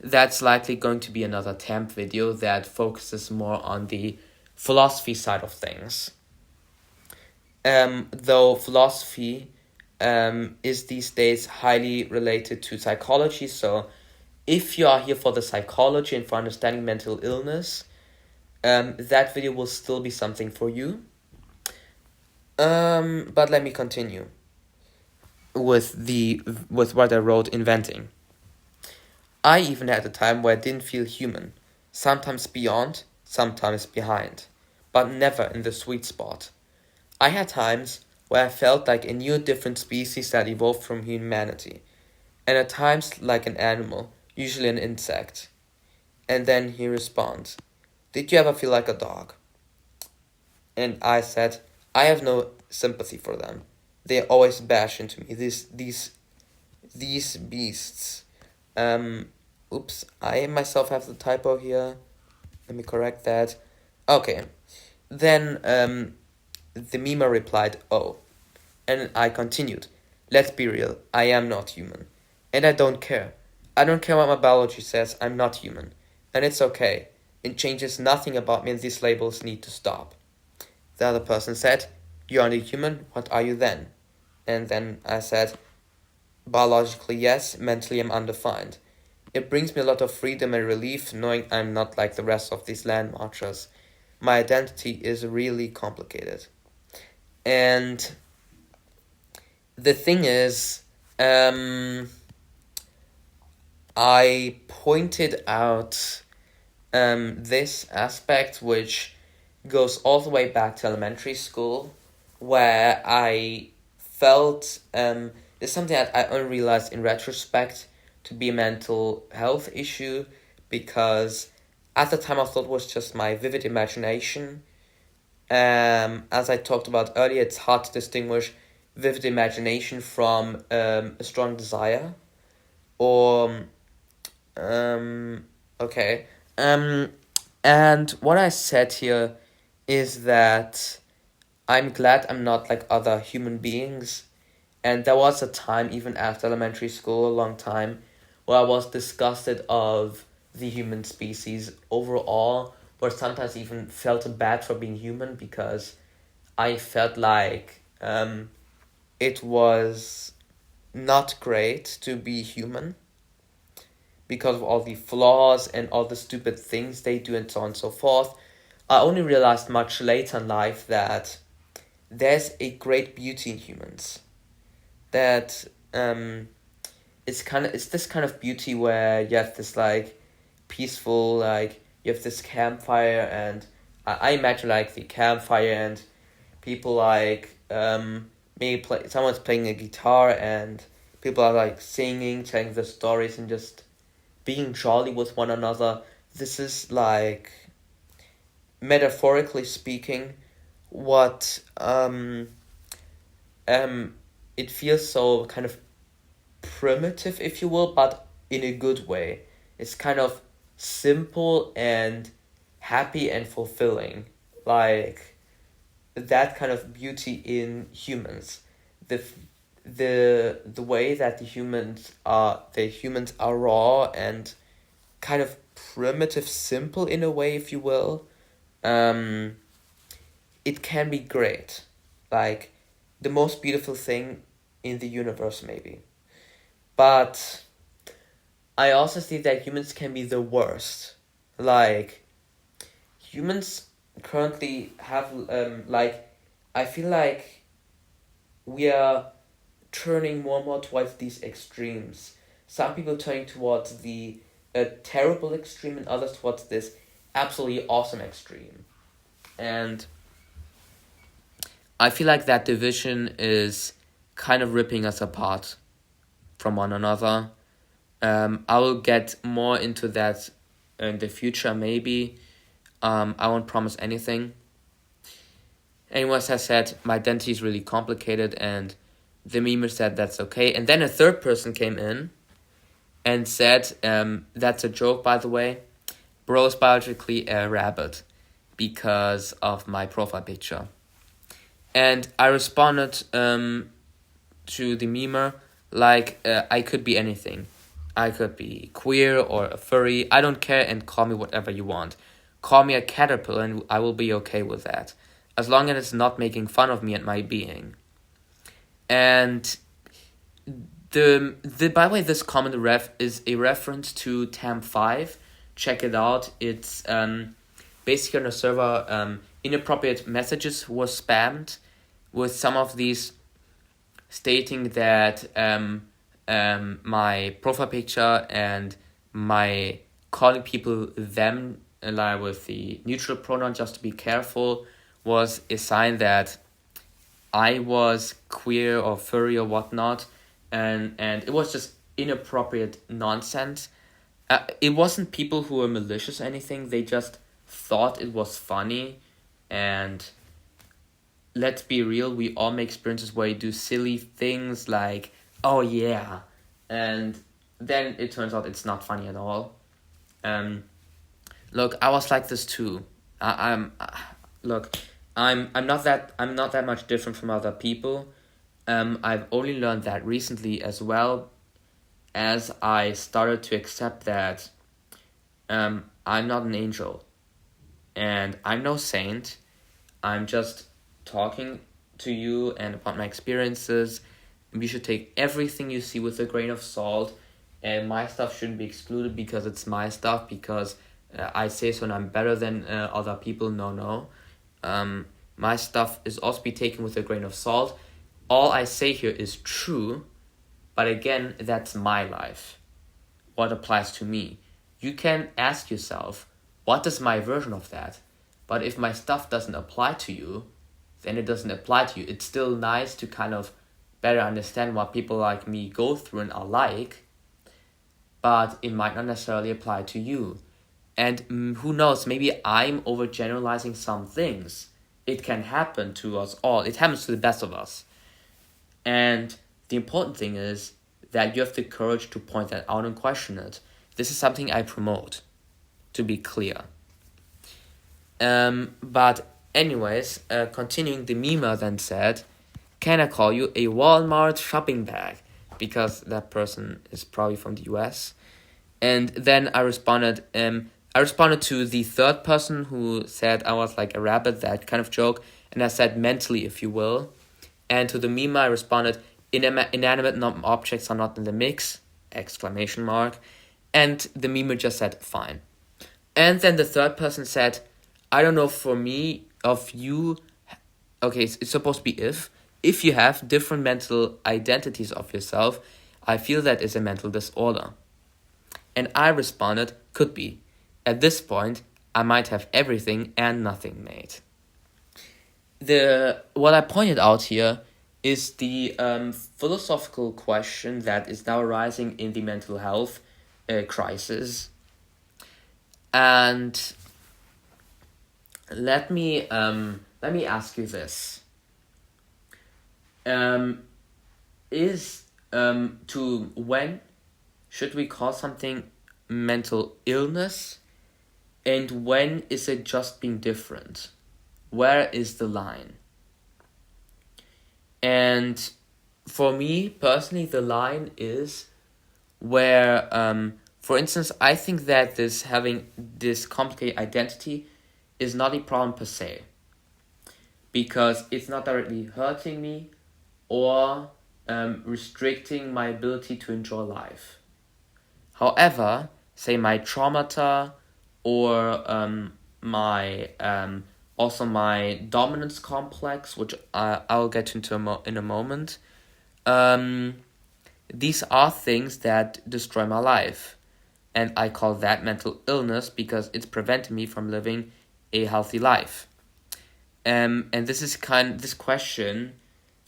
That's likely going to be another temp video that focuses more on the philosophy side of things. Though philosophy is these days highly related to psychology, so if you are here for the psychology and for understanding mental illness, that video will still be something for you. But let me continue with what I wrote inventing. I even had a time where I didn't feel human, sometimes beyond, sometimes behind, but never in the sweet spot. I had times where I felt like a new different species that evolved from humanity, and at times like an animal, usually an insect. And then he responds, "Did you ever feel like a dog?" And I said, "I have no sympathy for them. They always bash into me, these beasts." Oops, I myself have the typo here. Let me correct that. Okay. Then the meme replied, "Oh." And I continued, "Let's be real, I am not human. And I don't care. I don't care what my biology says, I'm not human. And it's okay. It changes nothing about me and these labels need to stop." The other person said, "You aren't a human, what are you then?" And then I said, "Biologically, yes, mentally I'm undefined. It brings me a lot of freedom and relief knowing I'm not like the rest of these land marchers. My identity is really complicated." And the thing is, I pointed out this aspect, which goes all the way back to elementary school, where I felt it's something that I only realized in retrospect to be a mental health issue, because at the time I thought it was just my vivid imagination. As I talked about earlier, it's hard to distinguish vivid imagination from a strong desire. Or, okay. And what I said here is that I'm glad I'm not like other human beings. And there was a time, even after elementary school, a long time, where I was disgusted of the human species overall, where sometimes even felt bad for being human, because I felt like it was not great to be human because of all the flaws and all the stupid things they do and so on and so forth. I only realized much later in life that there's a great beauty in humans. That it's this kind of beauty where you have this like peaceful, like you have this campfire, and I imagine like the campfire and people like maybe someone's playing a guitar and people are like singing, telling the stories and just being jolly with one another. This is like, metaphorically speaking, what it feels so kind of primitive, if you will, but in a good way. It's kind of simple and happy and fulfilling, like that kind of beauty in humans, the way that the humans are raw and kind of primitive, simple in a way, if you will. um it can be great, like the most beautiful thing in the universe maybe. But I also see that humans can be the worst. Like humans currently have like, I feel like we are turning more and more towards these extremes. Some people turning towards the terrible extreme, and others towards this absolutely awesome extreme. And I feel like that division is kind of ripping us apart from one another. I will get more into that in the future, maybe. I won't promise anything. Anyways, as I said, my identity is really complicated, and the memer said that's okay. And then a third person came in and said, that's a joke, by the way. Bro is biologically a rabbit because of my profile picture. And I responded to the memer like, I could be anything. I could be queer or a furry. I don't care, and call me whatever you want. Call me a caterpillar and I will be okay with that, as long as it's not making fun of me and my being. And the by the way, this comment is a reference to TAMP 5. Check it out. It's basically on a server, inappropriate messages were spammed with some of these stating that my profile picture and my calling people them, like with the neutral pronoun just to be careful, was a sign that I was queer or furry or whatnot, and it was just inappropriate nonsense. It wasn't people who were malicious or anything, they just thought it was funny. And let's be real, we all make experiences where you do silly things like, oh yeah, and then it turns out it's not funny at all. Look, I was like this too. I'm not that much different from other people. I've only learned that recently, as well as I started to accept that I'm not an angel and I'm no saint. I'm just talking to you and about my experiences. We should take everything you see with a grain of salt, and my stuff shouldn't be excluded because it's my stuff, because I say so and I'm better than other people. No. My stuff is also be taken with a grain of salt. All I say here is true, but again, that's my life. What applies to me. You can ask yourself, what is my version of that? But if my stuff doesn't apply to you, then it doesn't apply to you. It's still nice to kind of better understand what people like me go through and are like, but it might not necessarily apply to you. And who knows, maybe I'm overgeneralizing some things. It can happen to us all. It happens to the best of us. And the important thing is that you have the courage to point that out and question it. This is something I promote, to be clear. But anyways, continuing, the memer then said, can I call you a Walmart shopping bag? Because that person is probably from the US. And then I responded to the third person who said I was like a rabbit, that kind of joke. And I said mentally, if you will. And to the meme, I responded, inanimate objects are not in the mix, ! And the meme just said, fine. And then the third person said, I don't know, for me, of you, okay, it's supposed to be if you have different mental identities of yourself, I feel that is a mental disorder. And I responded, could be. At this point, I might have everything and nothing, mate. What I pointed out here is the philosophical question that is now arising in the mental health crisis. And let me ask you this: when should we call something mental illness, And when is it just being different? Where is the line? And for me personally, the line is where, for instance, I think that this having this complicated identity is not a problem per se, because it's not directly hurting me or restricting my ability to enjoy life. However, say my traumata or my also my dominance complex, which I'll get into in a moment. These are things that destroy my life, and I call that mental illness because it's preventing me from living a healthy life. And this question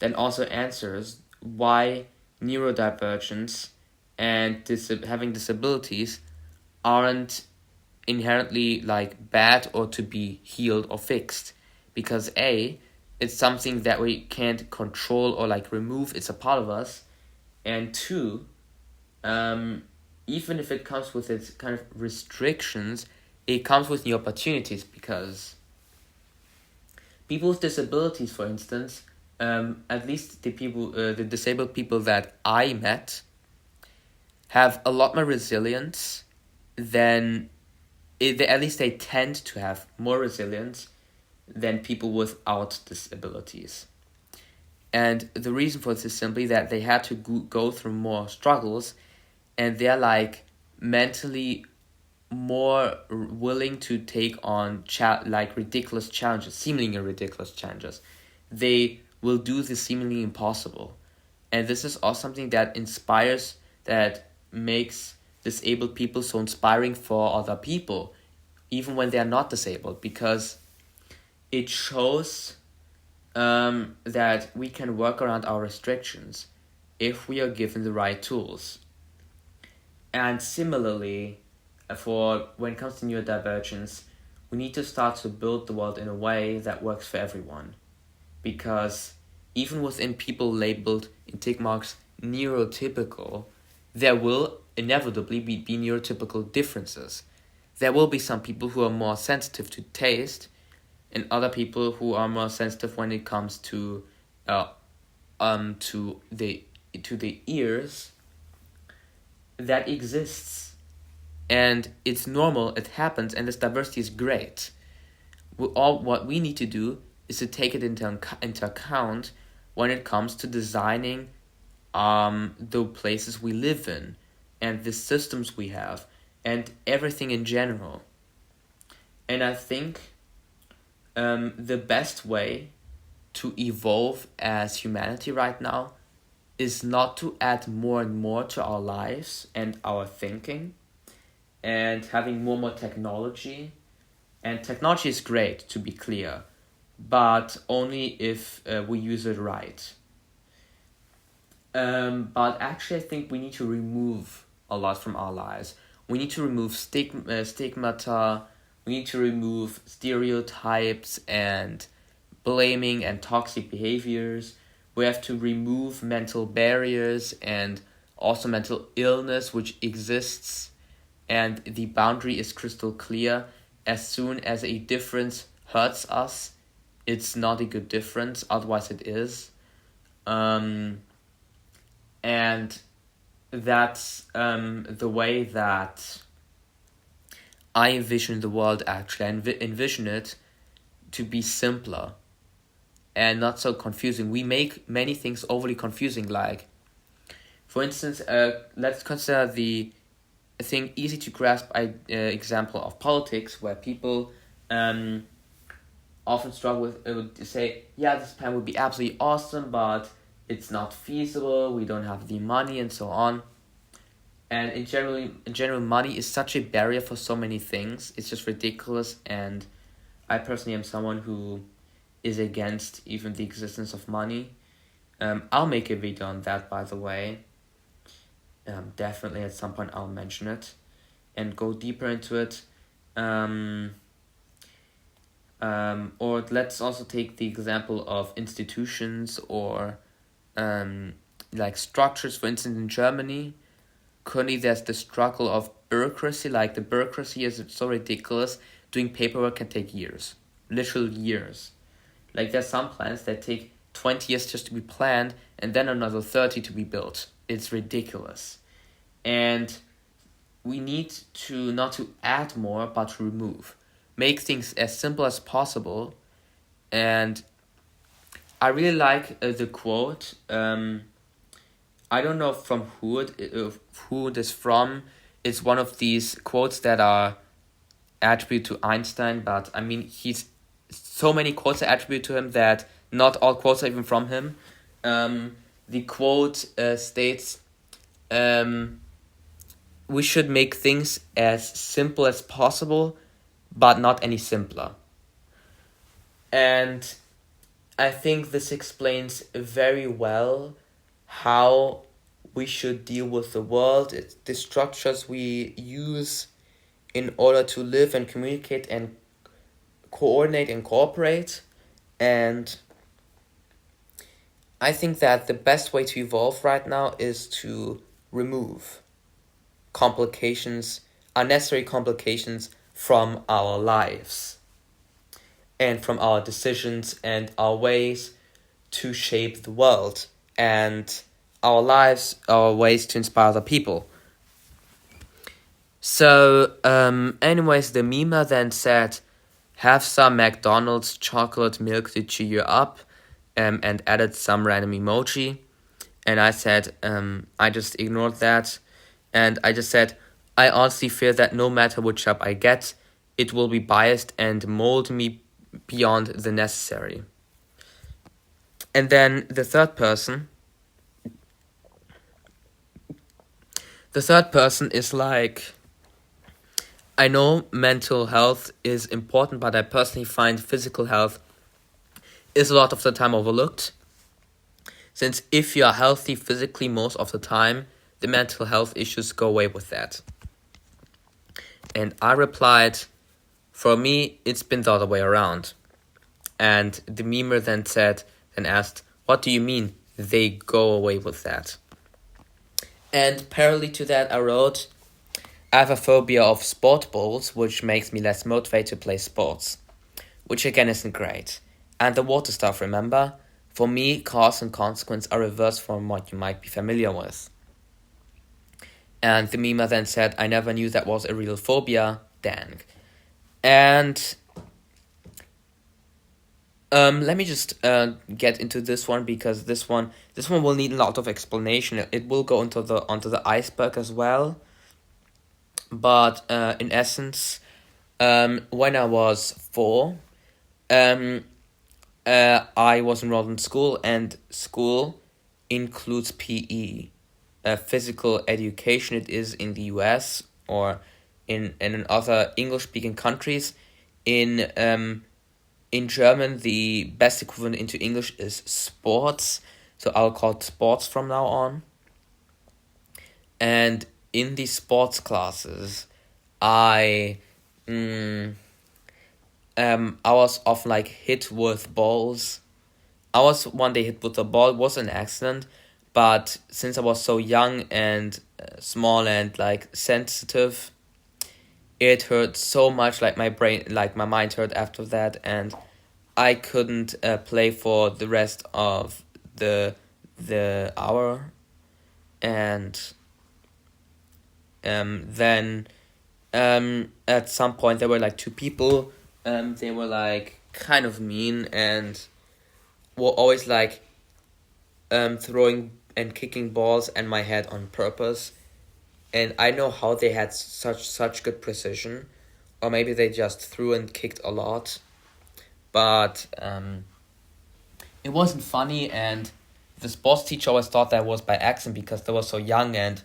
then also answers why neurodivergence and having disabilities aren't inherently like bad or to be healed or fixed, because it's something that we can't control or like remove. It's a part of us. And two, even if it comes with its kind of restrictions, it comes with new opportunities, because people with disabilities, for instance, at least the disabled people that I met, have a lot more resilience than, at least they tend to have more resilience than people without disabilities. And the reason for this is simply that they had to go through more struggles, and they're like mentally more willing to take on like ridiculous challenges, seemingly ridiculous challenges. They will do the seemingly impossible. And this is also something that inspires, that makes disabled people so inspiring for other people, even when they are not disabled, because it shows that we can work around our restrictions if we are given the right tools. And similarly, for when it comes to neurodivergence, we need to start to build the world in a way that works for everyone. Because even within people labeled, in tick marks, neurotypical, there will inevitably be neurotypical differences. There will be some people who are more sensitive to taste, and other people who are more sensitive when it comes to the ears. That exists, and it's normal. It happens, and this diversity is great. What we need to do is to take it into account when it comes to designing the places we live in, and the systems we have, and everything in general. And I think the best way to evolve as humanity right now is not to add more and more to our lives and our thinking, and having more and more technology. And technology is great, to be clear, but only if we use it right. But actually, I think we need to remove a lot from our lives. We need to remove stigmata. We need to remove stereotypes and blaming and toxic behaviors. We have to remove mental barriers and also mental illness, which exists. And the boundary is crystal clear. As soon as a difference hurts us, it's not a good difference. Otherwise, it is. And that's the way that I envision the world, actually. I envision it to be simpler and not so confusing. We make many things overly confusing, like, for instance, let's consider the thing easy to grasp example of politics, where people often struggle with say, yeah, this plan would be absolutely awesome, but it's not feasible, we don't have the money, and so on. And in general, money is such a barrier for so many things. It's just ridiculous, and I personally am someone who is against even the existence of money. I'll make a video on that, by the way. Definitely at some point I'll mention it and go deeper into it. Or let's also take the example of institutions or like structures. For instance, in Germany, currently there's the struggle of bureaucracy. Like, the bureaucracy is so ridiculous. Doing paperwork can take years, literal years. Like, there's some plans that take 20 years just to be planned and then another 30 to be built. It's ridiculous. And we need to not to add more, but to remove. Make things as simple as possible. And I really like the quote. I don't know from who it is from. It's one of these quotes that are attributed to Einstein, but I mean, he's so many quotes are attributed to him that not all quotes are even from him. The quote states, we should make things as simple as possible, but not any simpler. And I think this explains very well how we should deal with the world. It's the structures we use in order to live and communicate and coordinate and cooperate. And I think that the best way to evolve right now is to remove complications, unnecessary complications from our lives and from our decisions and our ways to shape the world and our lives, our ways to inspire other people. So, anyways, the memer then said, have some McDonald's chocolate milk to cheer you up, and added some random emoji. And I said, I just ignored that. And I just said, I honestly fear that no matter which job I get, it will be biased and mold me beyond the necessary. And then the third person is like, I know mental health is important, but I personally find physical health is a lot of the time overlooked. Since if you are healthy physically most of the time, the mental health issues go away with that. And I replied, for me, it's been the other way around. And the memer then asked, what do you mean they go away with that? And parallel to that, I wrote, I have a phobia of sport balls, which makes me less motivated to play sports, which again isn't great. And the water stuff, remember? For me, cause and consequence are reversed from what you might be familiar with. And the memer then said, I never knew that was a real phobia, dang. And let me just get into this one, because this one will need a lot of explanation. It will go onto the iceberg as well. But in essence, when I was 4, I was enrolled in school, and school includes PE, physical education. It is in the US or in other English-speaking countries. In German, the best equivalent into English is sports, so I'll call it sports from now on. And in these sports classes, I was often like hit with balls. I was one day hit with a ball. It was an accident, but since I was so young and small and like sensitive, it hurt so much. Like my brain, like my mind hurt after that, and I couldn't play for the rest of the hour. And then at some point there were like 2 people. They were like kind of mean and were always like throwing and kicking balls at my head on purpose. And I know how they had such good precision, or maybe they just threw and kicked a lot. But it wasn't funny, and the sports teacher always thought that was by accident because they were so young and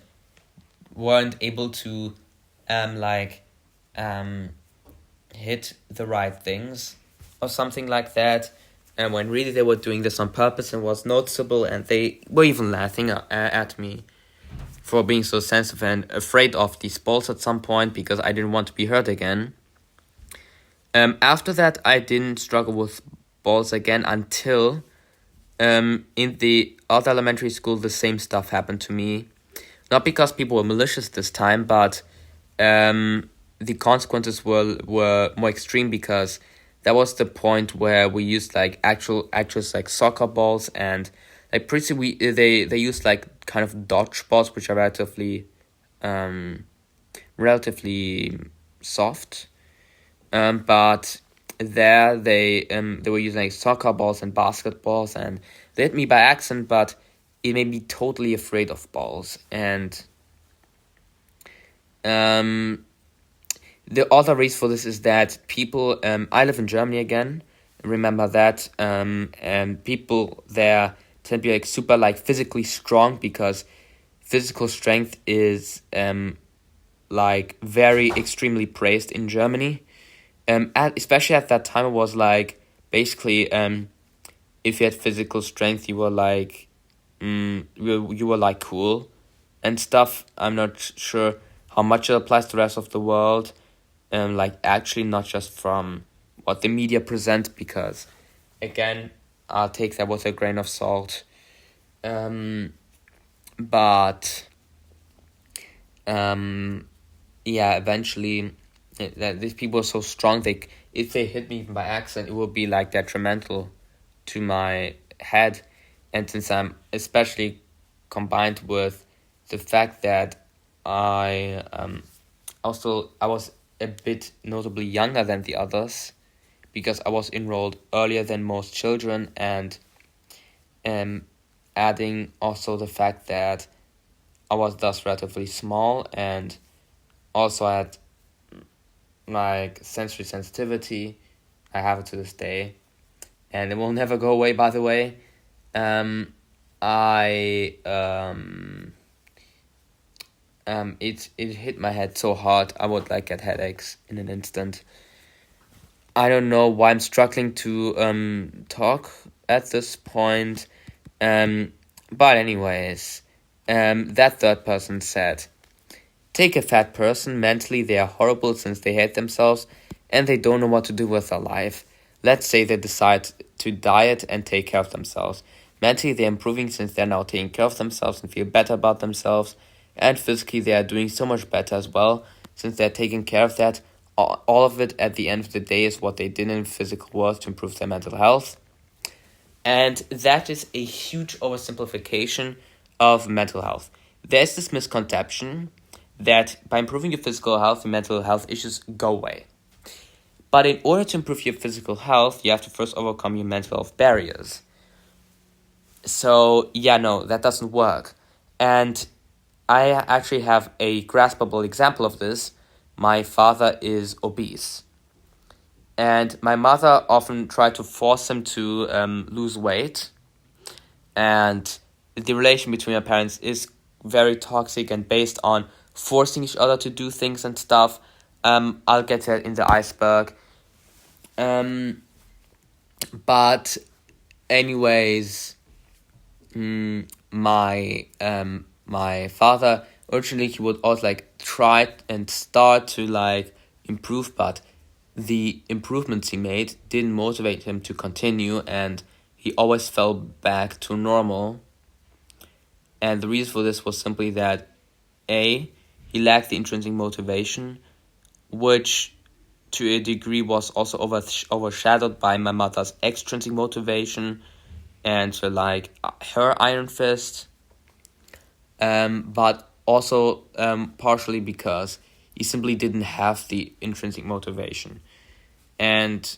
weren't able to hit the right things or something like that, and when really they were doing this on purpose and was noticeable, and they were even laughing at me for being so sensitive and afraid of these balls at some point because I didn't want to be hurt again. After that, I didn't struggle with balls again until in the other elementary school the same stuff happened to me. Not because people were malicious this time, but the consequences were more extreme because that was the point where we used like actual like soccer balls, and like pretty they used like kind of dodgeballs, which are relatively soft. But there they were using like soccer balls and basketballs, and they hit me by accident, but it made me totally afraid of balls. And the other reason for this is that people, I live in Germany again, remember that, and people there tend to be like super like physically strong because physical strength is like very extremely praised in Germany. Especially at that time, it was like basically if you had physical strength, you were like you were like cool and stuff. I'm not sure how much it applies to the rest of the world, like actually not just from what the media present, because again, I'll take that with a grain of salt. But yeah, eventually that these people are so strong, if they hit me by accident, it will be like detrimental to my head. And since I'm especially combined with the fact that I was a bit notably younger than the others, because I was enrolled earlier than most children, and adding also the fact that I was thus relatively small, and also had like sensory sensitivity. I have it to this day, and it will never go away, by the way. It hit my head so hard I would like get headaches in an instant. I don't know why I'm struggling to talk at this point. But anyways, that third person said, take a fat person. Mentally, they are horrible since they hate themselves and they don't know what to do with their life. Let's say they decide to diet and take care of themselves. Mentally, they're improving since they're now taking care of themselves and feel better about themselves. And physically, they are doing so much better as well since they're taking care of that. All of it at the end of the day is what they did in physical world to improve their mental health. And that is a huge oversimplification of mental health. There's this misconception that by improving your physical health, your mental health issues go away. But in order to improve your physical health, you have to first overcome your mental health barriers. So, yeah, no, that doesn't work. And I actually have a graspable example of this. My father is obese. And my mother often tried to force him to lose weight. And the relation between my parents is very toxic and based on forcing each other to do things and stuff. I'll get to that in the iceberg. But anyways, my father, originally he would always like try and start to like improve, but the improvements he made didn't motivate him to continue, and he always fell back to normal. And the reason for this was simply that A, he lacked the intrinsic motivation, which to a degree was also overshadowed by my mother's extrinsic motivation and so like her iron fist, but also partially because he simply didn't have the intrinsic motivation. And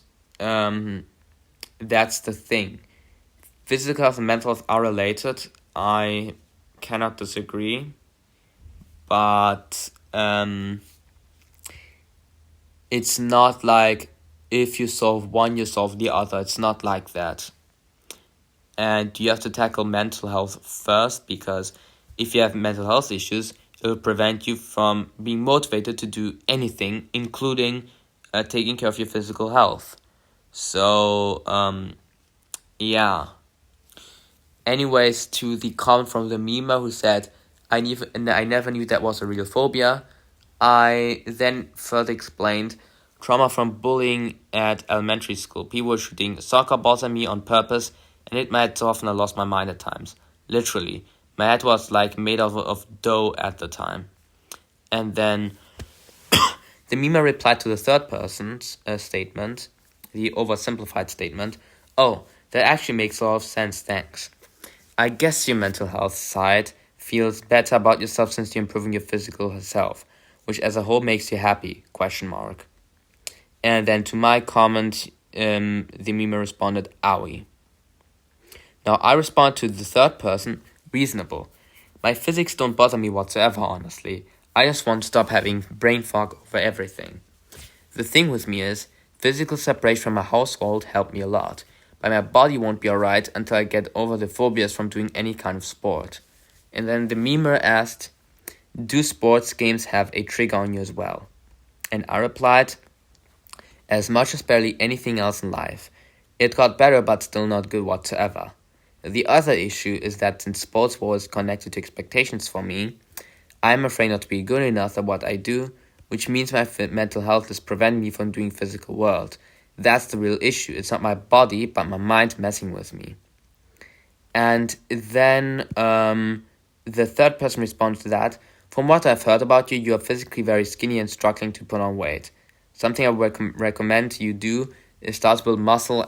that's the thing. Physical health and mental health are related. I cannot disagree. But it's not like if you solve one, you solve the other. It's not like that. And you have to tackle mental health first, because if you have mental health issues, it will prevent you from being motivated to do anything, including taking care of your physical health. So, yeah. Anyways, to the comment from the memer who said, I never knew that was a real phobia, I then further explained trauma from bullying at elementary school. People were shooting soccer balls at me on purpose, and it might so often I lost my mind at times. Literally. My head was like made of dough at the time. And then the meme replied to the third person's statement, the oversimplified statement. Oh, that actually makes a lot of sense, thanks. I guess your mental health side feels better about yourself since you're improving your physical self, which as a whole makes you happy, question mark. And then to my comment, the meme responded, owie. Now I respond to the third person, reasonable. My physics don't bother me whatsoever, honestly. I just want to stop having brain fog over everything. The thing with me is, physical separation from my household helped me a lot, but my body won't be alright until I get over the phobias from doing any kind of sport. And then the memer asked, do sports games have a trigger on you as well? And I replied, as much as barely anything else in life. It got better but still not good whatsoever. The other issue is that since sports was connected to expectations for me, I'm afraid not to be good enough at what I do, which means my mental health is preventing me from doing physical work. That's the real issue. It's not my body, but my mind messing with me. And then the third person responded to that. From what I've heard about you, you are physically very skinny and struggling to put on weight. Something I would recommend you do is start to build muscles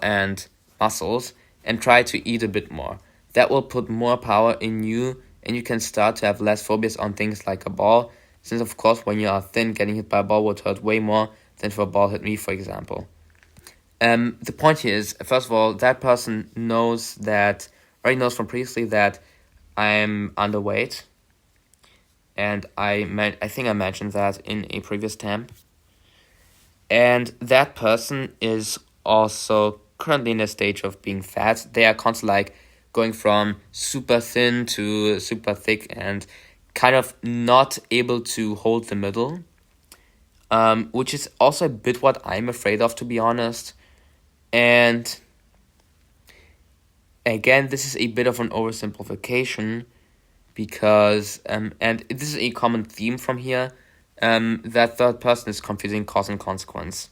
and try to eat a bit more. That will put more power in you and you can start to have less phobias on things like a ball, since of course when you are thin, getting hit by a ball would hurt way more than if a ball hit me, for example. The point here is, first of all, that person already knows from previously that I'm underweight, and I think I mentioned that in a previous temp. And that person is also currently in a stage of being fat. They are constantly like going from super thin to super thick and kind of not able to hold the middle, which is also a bit what I'm afraid of, to be honest. And again, this is a bit of an oversimplification because, and this is a common theme from here, that third person is confusing cause and consequence.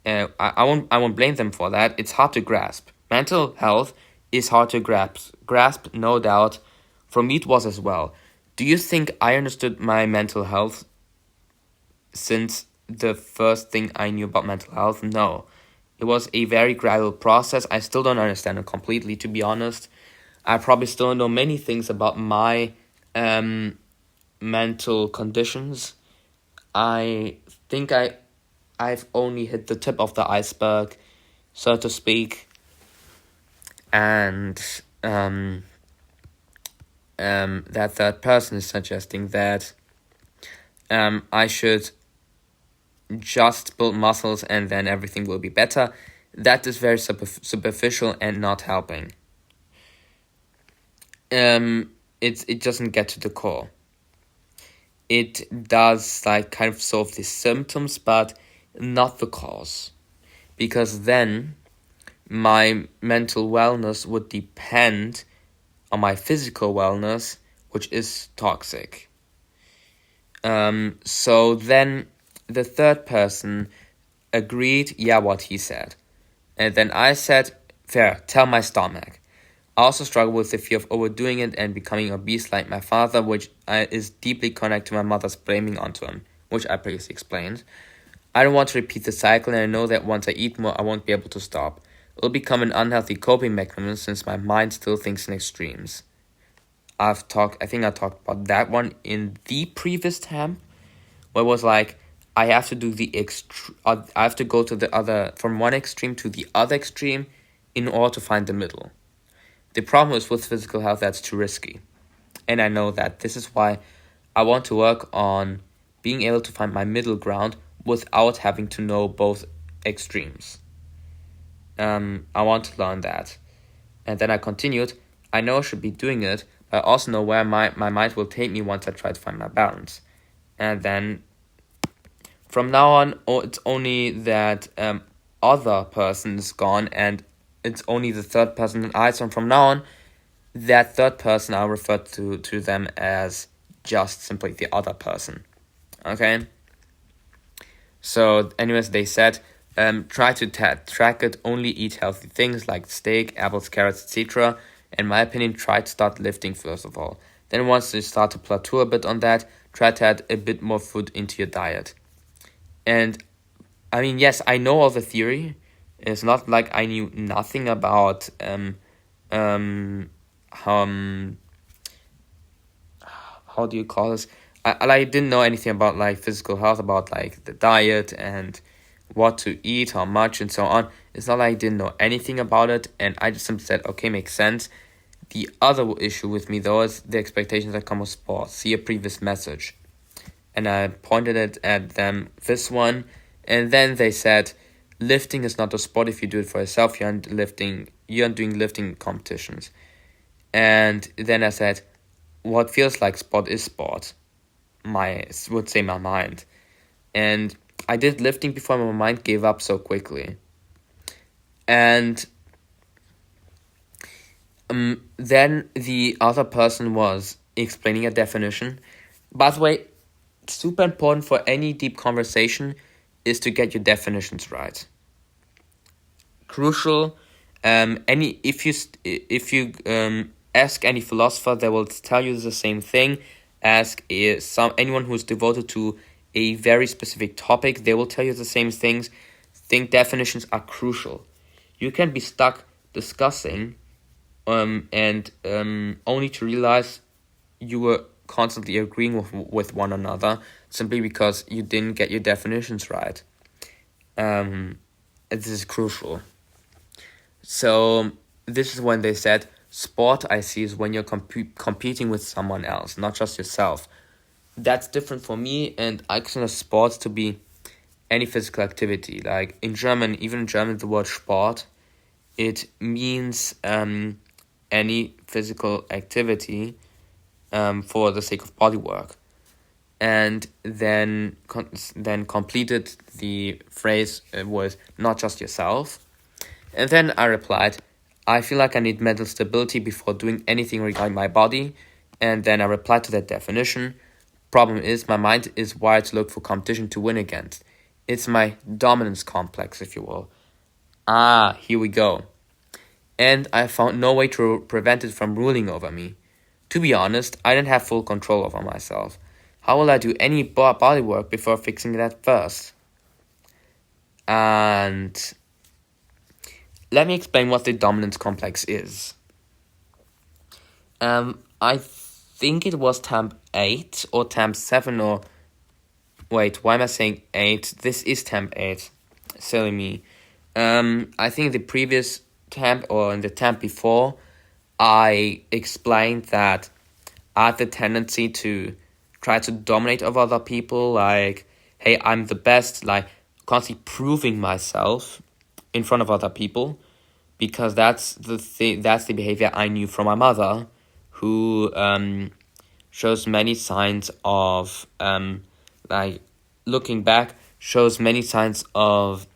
I won't blame them for that. It's hard to grasp. Mental health is hard to grasp, no doubt. For me, it was as well. Do you think I understood my mental health since the first thing I knew about mental health? No. It was a very gradual process. I still don't understand it completely, to be honest. I probably still don't know many things about my mental conditions. I think I've only hit the tip of the iceberg, so to speak. And that third person is suggesting that I should just build muscles and then everything will be better. That is very superficial and not helping. It doesn't get to the core. It does like kind of solve the symptoms, but not the cause. Because then my mental wellness would depend on my physical wellness, which is toxic. So then the third person agreed, what he said. And then I said, fair, tell my stomach. I also struggle with the fear of overdoing it and becoming obese like my father, which is deeply connected to my mother's blaming onto him, which I previously explained. I don't want to repeat the cycle, and I know that once I eat more, I won't be able to stop. It'll become an unhealthy coping mechanism since my mind still thinks in extremes. I think I talked about that one in the previous temp, where it was like, I have to do I have to go to the other, from one extreme to the other extreme in order to find the middle. The problem is with physical health, that's too risky. And I know that. This is why I want to work on being able to find my middle ground without having to know both extremes. I want to learn that. And then I continued, I know I should be doing it, but I also know where my mind will take me once I try to find my balance. And then from now on, it's only that other person is gone and it's only the third person and I. So from now on, that third person, I'll refer to them as just simply the other person. Okay? So anyways, they said, try to track it, only eat healthy things like steak, apples, carrots, etc. in my opinion, try to start lifting first of all. Then once you start to plateau a bit on that, try to add a bit more food into your diet. And I mean, yes, I know all the theory. It's not like I knew nothing about how do you call this? I didn't know anything about like physical health, about like the diet and what to eat, how much, and so on. It's not like I didn't know anything about it, and I just simply said, okay, makes sense. The other issue with me though is the expectations that come with sports. See a previous message, and I pointed it at them, this one, and then they said, lifting is not a sport if you do it for yourself. You're doing lifting competitions. And then I said, what feels like sport is sport. I would say my mind. And I did lifting before my mind gave up so quickly. And then the other person was explaining a definition. By the way, super important for any deep conversation is to get your definitions right. Crucial. If you ask any philosopher, they will tell you the same thing. Ask anyone who's devoted to a very specific topic, they will tell you the same things. Think definitions are crucial. You can be stuck discussing and only to realize you were constantly agreeing with one another simply because you didn't get your definitions right. This is crucial. So this is when they said, sport I see is when you're competing with someone else, not just yourself. That's different for me, and I consider sports to be any physical activity. Like in German, even in German, the word Sport, it means any physical activity for the sake of body work. And then completed the phrase with not just yourself. And then I replied, I feel like I need mental stability before doing anything regarding my body. And then I replied to that definition. Problem is, my mind is wired to look for competition to win against. It's my dominance complex, if you will. Here we go. And I found no way to prevent it from ruling over me. To be honest, I didn't have full control over myself. How will I do any body work before fixing that first? And let me explain what the dominance complex is. I think it was temp 8 or temp 7 or... Wait, why am I saying 8? This is temp 8. Silly me. I think the previous temp or in the temp before, I explained that I have the tendency to try to dominate over other people. Like, hey, I'm the best. Like, constantly proving myself in front of other people, because that's the behavior I knew from my mother, who shows many signs of like looking back, shows many signs of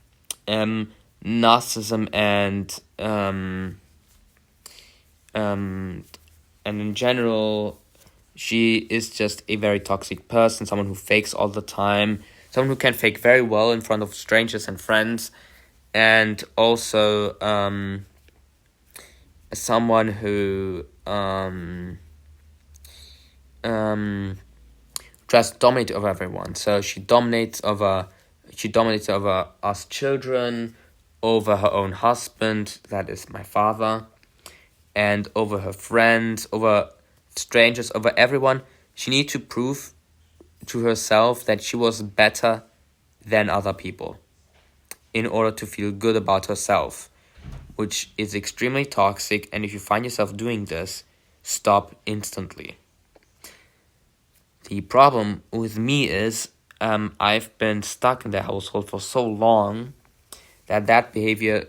narcissism and in general, she is just a very toxic person, someone who fakes all the time, someone who can fake very well in front of strangers and friends, and also someone who just dominates over everyone. So she dominates over us children, over her own husband, that is my father, and over her friends, over strangers, over everyone. She needs to prove to herself that she was better than other people in order to feel good about herself, which is extremely toxic. And if you find yourself doing this, stop instantly. The problem with me is I've been stuck in the household for so long that behavior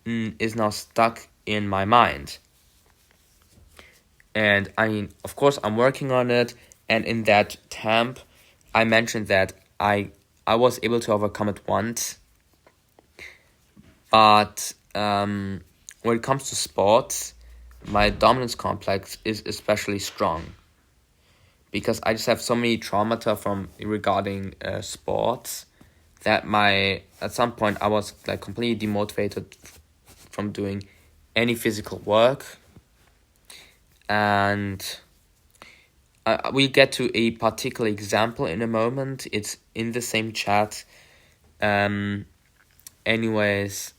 is now stuck in my mind. And I mean, of course, I'm working on it. And in that temp, I mentioned that I was able to overcome it once. But when it comes to sports, my dominance complex is especially strong, because I just have so many traumata from regarding sports that at some point I was like completely demotivated from doing any physical work. And we'll get to a particular example in a moment. It's in the same chat. Anyways,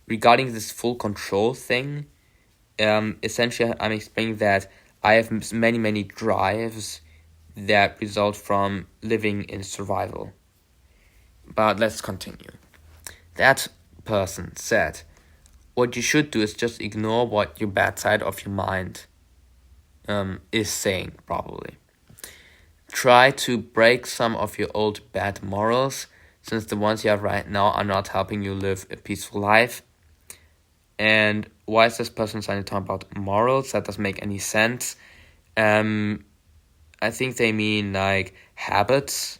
regarding this full control thing, essentially I'm explaining that I have many drives that result from living in survival. But let's continue. That person said, what you should do is just ignore what your bad side of your mind is saying, probably. Try to break some of your old bad morals, since the ones you have right now are not helping you live a peaceful life. And why is this person trying to talk about morals? That doesn't make any sense. I think they mean like habits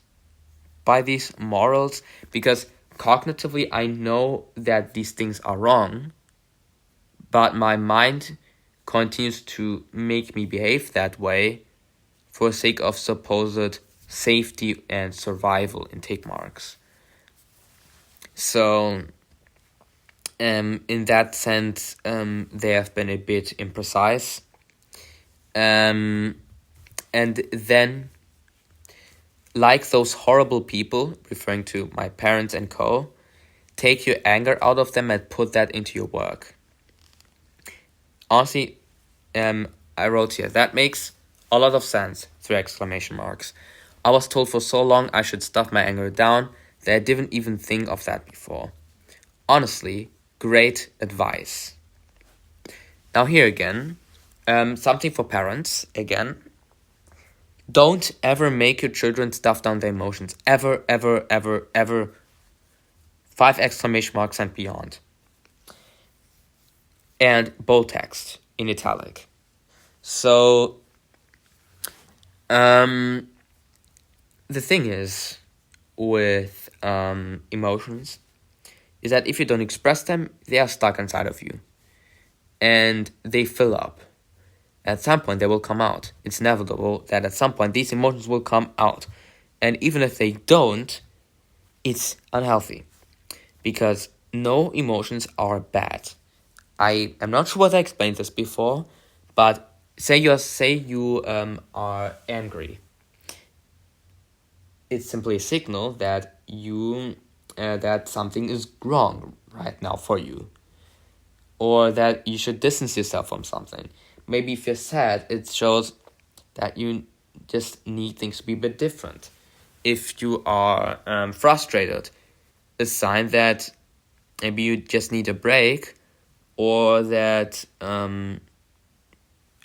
by these morals, because cognitively I know that these things are wrong, but my mind continues to make me behave that way for the sake of supposed safety and survival, in tick marks. So, in that sense, they have been a bit imprecise. And then, like those horrible people, referring to my parents and co., take your anger out of them and put that into your work. Honestly, I wrote here, that makes a lot of sense, 3 exclamation marks. I was told for so long I should stuff my anger down that I didn't even think of that before. Honestly, great advice. Now here again, something for parents, again. Don't ever make your children stuff down their emotions. Ever, ever, ever, ever. 5 exclamation marks and beyond. And bold text in italic. So, the thing is with emotions is that if you don't express them, they are stuck inside of you. And they fill up. At some point, they will come out. It's inevitable that at some point, these emotions will come out. And even if they don't, it's unhealthy. Because no emotions are bad. I am not sure whether I explained this before, but say you are angry. It's simply a signal that that something is wrong right now for you, or that you should distance yourself from something. Maybe if you're sad, it shows that you just need things to be a bit different. If you are frustrated, a sign that maybe you just need a break, or that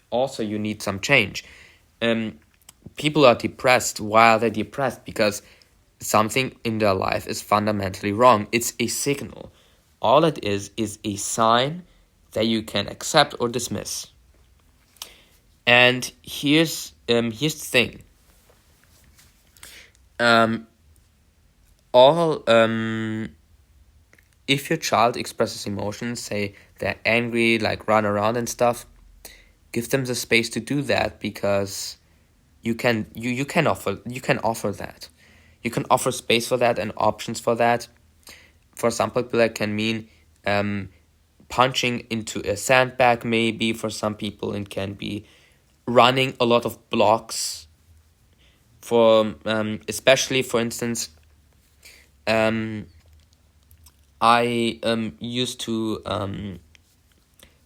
also you need some change. People are depressed. Why are they depressed? Because something in their life is fundamentally wrong. It's a signal. All it is a sign that you can accept or dismiss. And here's the thing. If your child expresses emotions, say they're angry, like run around and stuff, give them the space to do that, because you can offer that. You can offer space for that and options for that. For some people, that can mean punching into a sandbag. Maybe for some people, it can be running a lot of blocks. For especially, for instance, I used to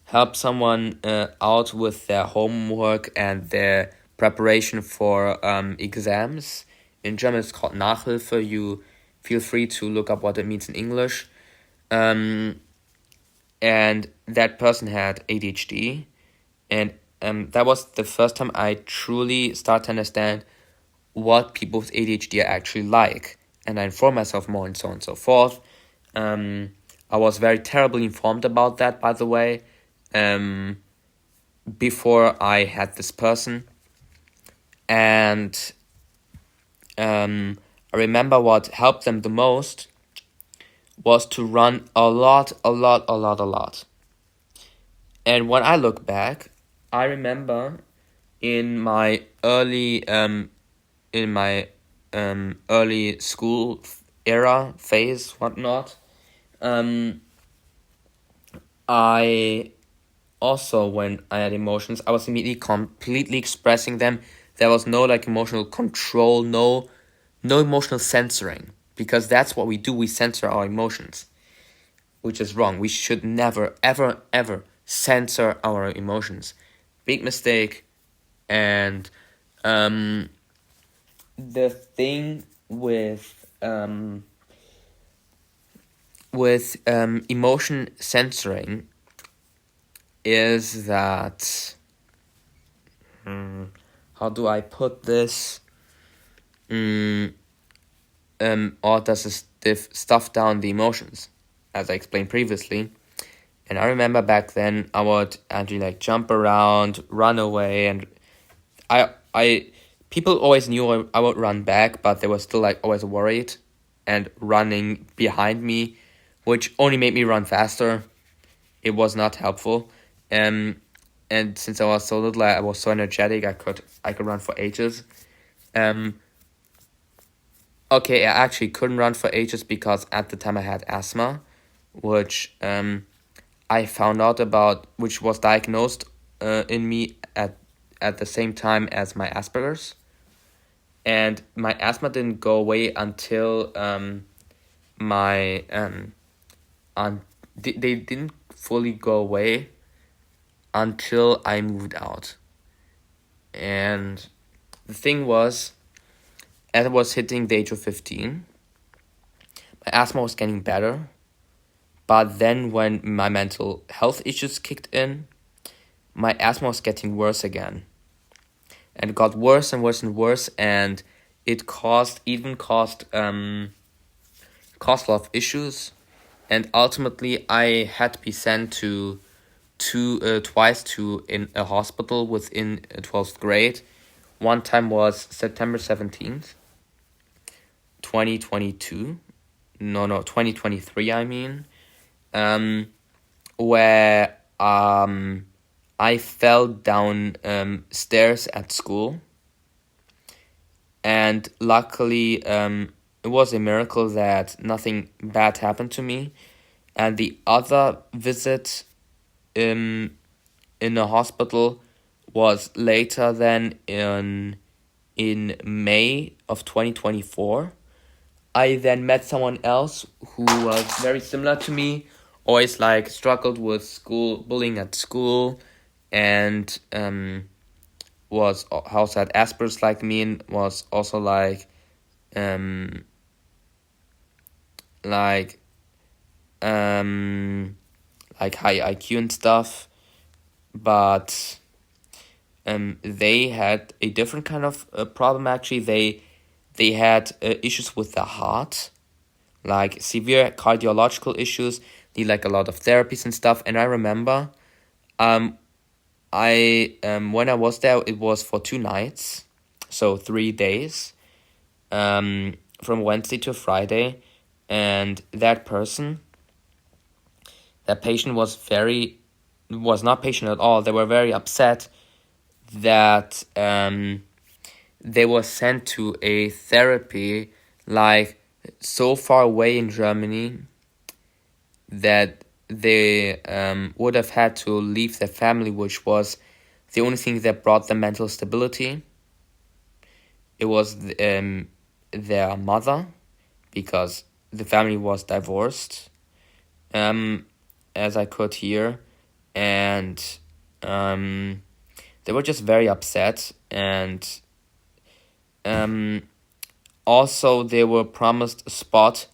help someone out with their homework and their preparation for exams. In German, it's called Nachhilfe. You feel free to look up what it means in English. And that person had ADHD. And that was the first time I truly started to understand what people with ADHD are actually like. And I informed myself more and so on and so forth. I was very terribly informed about that, by the way, before I had this person. And I remember what helped them the most was to run a lot. And when I look back, I remember in my early school era, phase, whatnot, I also when I had emotions, I was immediately completely expressing them. There was no like emotional control, no emotional censoring, because that's what we do. We censor our emotions, which is wrong. We should never, ever, ever censor our emotions. Big mistake. And the thing with emotion censoring is that how do I put this? Or does this stuff down the emotions, as I explained previously. And I remember back then I would actually like jump around, run away, and I people always knew I would run back, but they were still like always worried and running behind me, which only made me run faster. It was not helpful. And since I was so little, I was so energetic, I could run for ages. Okay, I actually couldn't run for ages because at the time I had asthma, which I found out about, which was diagnosed in me at the same time as my Asperger's. And my asthma didn't go away until my they didn't fully go away until I moved out. And the thing was, as I was hitting the age of 15, my asthma was getting better. But then when my mental health issues kicked in, my asthma was getting worse again. And it got worse and worse and worse, and it caused a lot of issues. And ultimately I had to be sent twice to in a hospital within 12th grade. One time was September 17th, 2022. No, 2023, I mean. Where I fell down stairs at school. And luckily, it was a miracle that nothing bad happened to me. And the other visit in a hospital was later than in May of 2024. I then met someone else who was very similar to me, always like struggled with bullying at school, and was also had Asperger's like me, and was also like like high IQ and stuff, but they had a different kind of problem. Actually, they had issues with the heart, like severe cardiological issues, need like a lot of therapies and stuff. And I remember I when I was there, it was for 2 nights, so 3 days, from Wednesday to Friday. And that patient was not patient at all. They were very upset that they were sent to a therapy like so far away in Germany that they would have had to leave their family, which was the only thing that brought them mental stability. It was their mother, because the family was divorced, as I could hear, and they were just very upset. And also they were promised a spot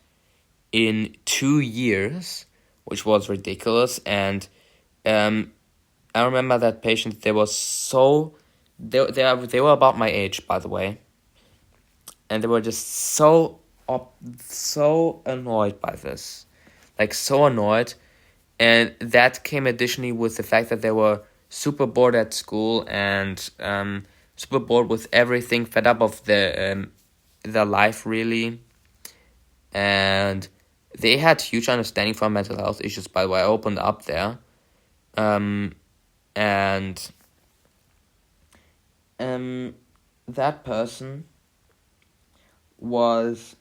in 2 years, which was ridiculous. And I remember that patient, they were about my age, by the way, and they were just so annoyed by this, like so annoyed. And that came additionally with the fact that they were super bored at school and super bored with everything, fed up of their life, really. And they had huge understanding for mental health issues, by the way. I opened up there. And that person was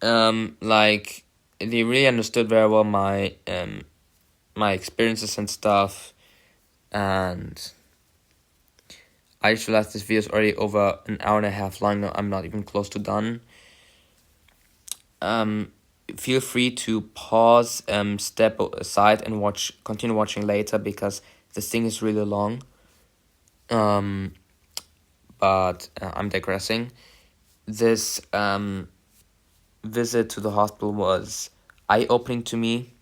like, they really understood very well my my experiences and stuff. And I just realized this video is already over an hour and a half long now. I'm not even close to done. Feel free to pause, step aside and continue watching later, because this thing is really long. But I'm digressing. This visit to the hospital was eye-opening to me